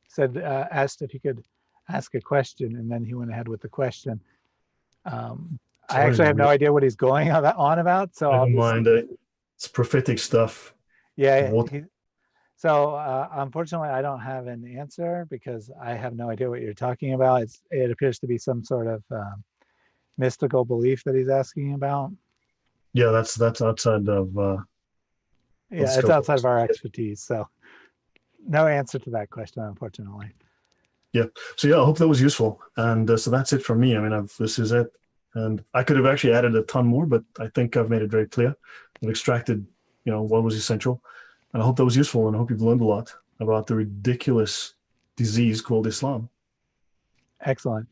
said, asked if he could ask a question, and then he went ahead with the question. I actually have no idea what he's going on about, so Never mind. It's prophetic stuff. Yeah. So unfortunately, I don't have an answer because I have no idea what you're talking about. It appears to be some sort of mystical belief that he's asking about. Yeah, that's outside of. It's outside of our expertise. So no answer to that question, unfortunately. Yeah. So yeah, I hope that was useful. And so that's it from me. I mean, this is it. And I could have actually added a ton more, but I think I've made it very clear. I've extracted, what was essential. And I hope that was useful, and I hope you've learned a lot about the ridiculous disease called Islam. Excellent.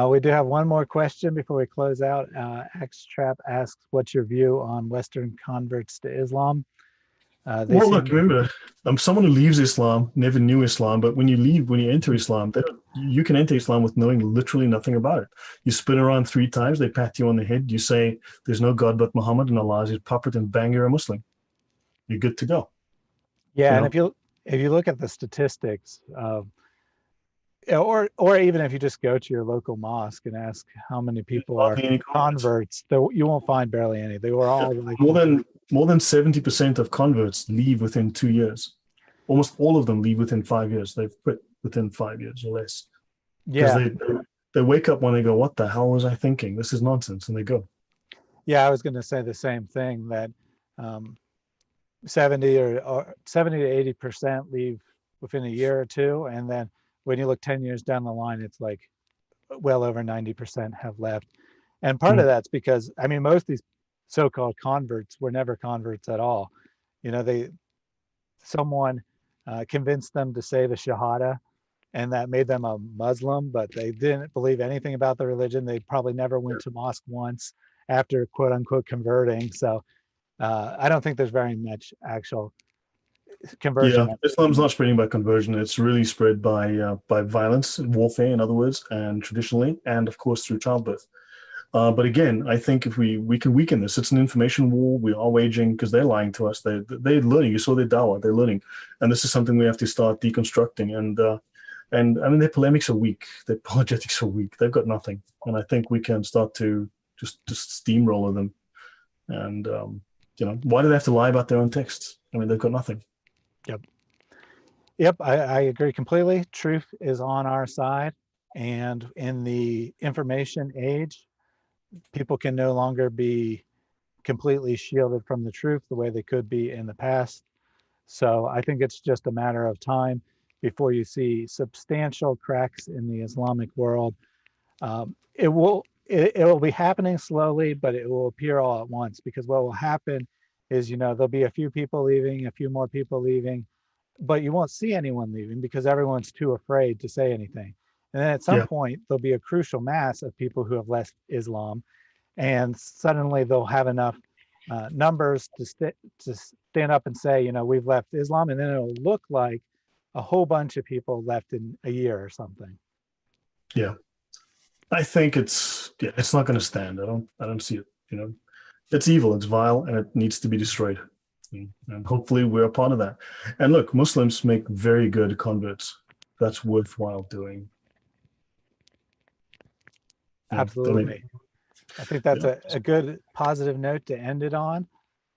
We do have one more question before we close out. Xtrap asks, what's your view on Western converts to Islam? Look, remember, I'm someone who leaves Islam, never knew Islam, but when you enter Islam, you can enter Islam with knowing literally nothing about it. You spin around 3 times, they pat you on the head, you say, there's no God but Muhammad, and Allah is his puppet, and bang, you're a Muslim. You're good to go. Yeah, and if you look at the statistics of, or even if you just go to your local mosque and ask how many people are converts, you won't find barely any. They were all like more than 70% of converts leave within 2 years. Almost all of them leave within 5 years. They've quit within 5 years or less. Yeah, they wake up when they go, what the hell was I thinking? This is nonsense, and they go. Yeah, I was going to say the same thing, that 70 to 80% leave within a year or two, and then when you look 10 years down the line, it's like well over 90% have left. And part of that's because, I mean, most of these so-called converts were never converts at all. Someone convinced them to say the Shahada, and that made them a Muslim, but they didn't believe anything about the religion. They probably never went to mosque once after quote unquote converting. So I don't think there's very much actual Yeah, conversion. Islam's not spreading by conversion. It's really spread by violence, warfare, in other words, and traditionally, and of course through childbirth. But again, I think if we can weaken this, it's an information war we are waging because they're lying to us. They're learning. You saw their dawah. They're learning, and this is something we have to start deconstructing. And I mean, their polemics are weak. Their apologetics are weak. They've got nothing, and I think we can start to just steamroller them. And why do they have to lie about their own texts? I mean, they've got nothing. Yep. Yep, I agree completely. Truth is on our side. And in the information age, people can no longer be completely shielded from the truth the way they could be in the past. So I think it's just a matter of time before you see substantial cracks in the Islamic world. It will be happening slowly, but it will appear all at once, because what will happen is, there'll be a few people leaving, a few more people leaving, but you won't see anyone leaving because everyone's too afraid to say anything. And then at some Yeah, point, there'll be a crucial mass of people who have left Islam, and suddenly they'll have enough numbers to stand up and say, we've left Islam, and then it'll look like a whole bunch of people left in a year or something. yeah. I think it's not going to stand. I don't see it. It's evil, it's vile, and it needs to be destroyed. And hopefully we're a part of that. And look, Muslims make very good converts. That's worthwhile doing. Absolutely. I think that's Yeah. a good positive note to end it on.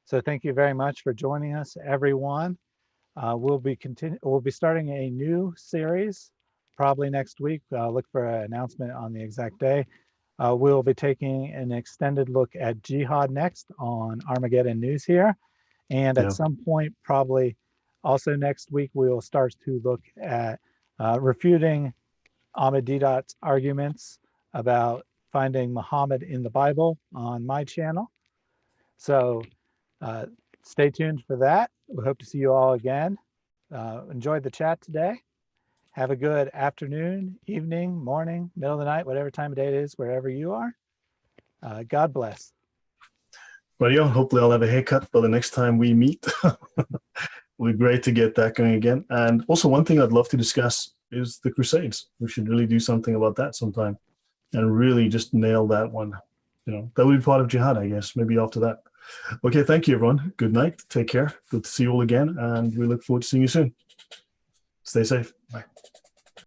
So thank you very much for joining us, everyone. We'll be starting a new series probably next week. Look for an announcement on the exact day. We'll be taking an extended look at jihad next on Armageddon News here. And at Yeah. some point, probably also next week, we will start to look at refuting Ahmed Deedat's arguments about finding Muhammad in the Bible on my channel. So stay tuned for that. We hope to see you all again. Enjoyed the chat today. Have a good afternoon, evening, morning, middle of the night, whatever time of day it is, wherever you are. God bless. Radio, hopefully I'll have a haircut by the next time we meet. It'll be great to get that going again. And also one thing I'd love to discuss is the Crusades. We should really do something about that sometime and really just nail that one. That would be part of jihad, I guess, maybe after that. Okay, thank you, everyone. Good night. Take care. Good to see you all again. And we look forward to seeing you soon. Stay safe. Bye.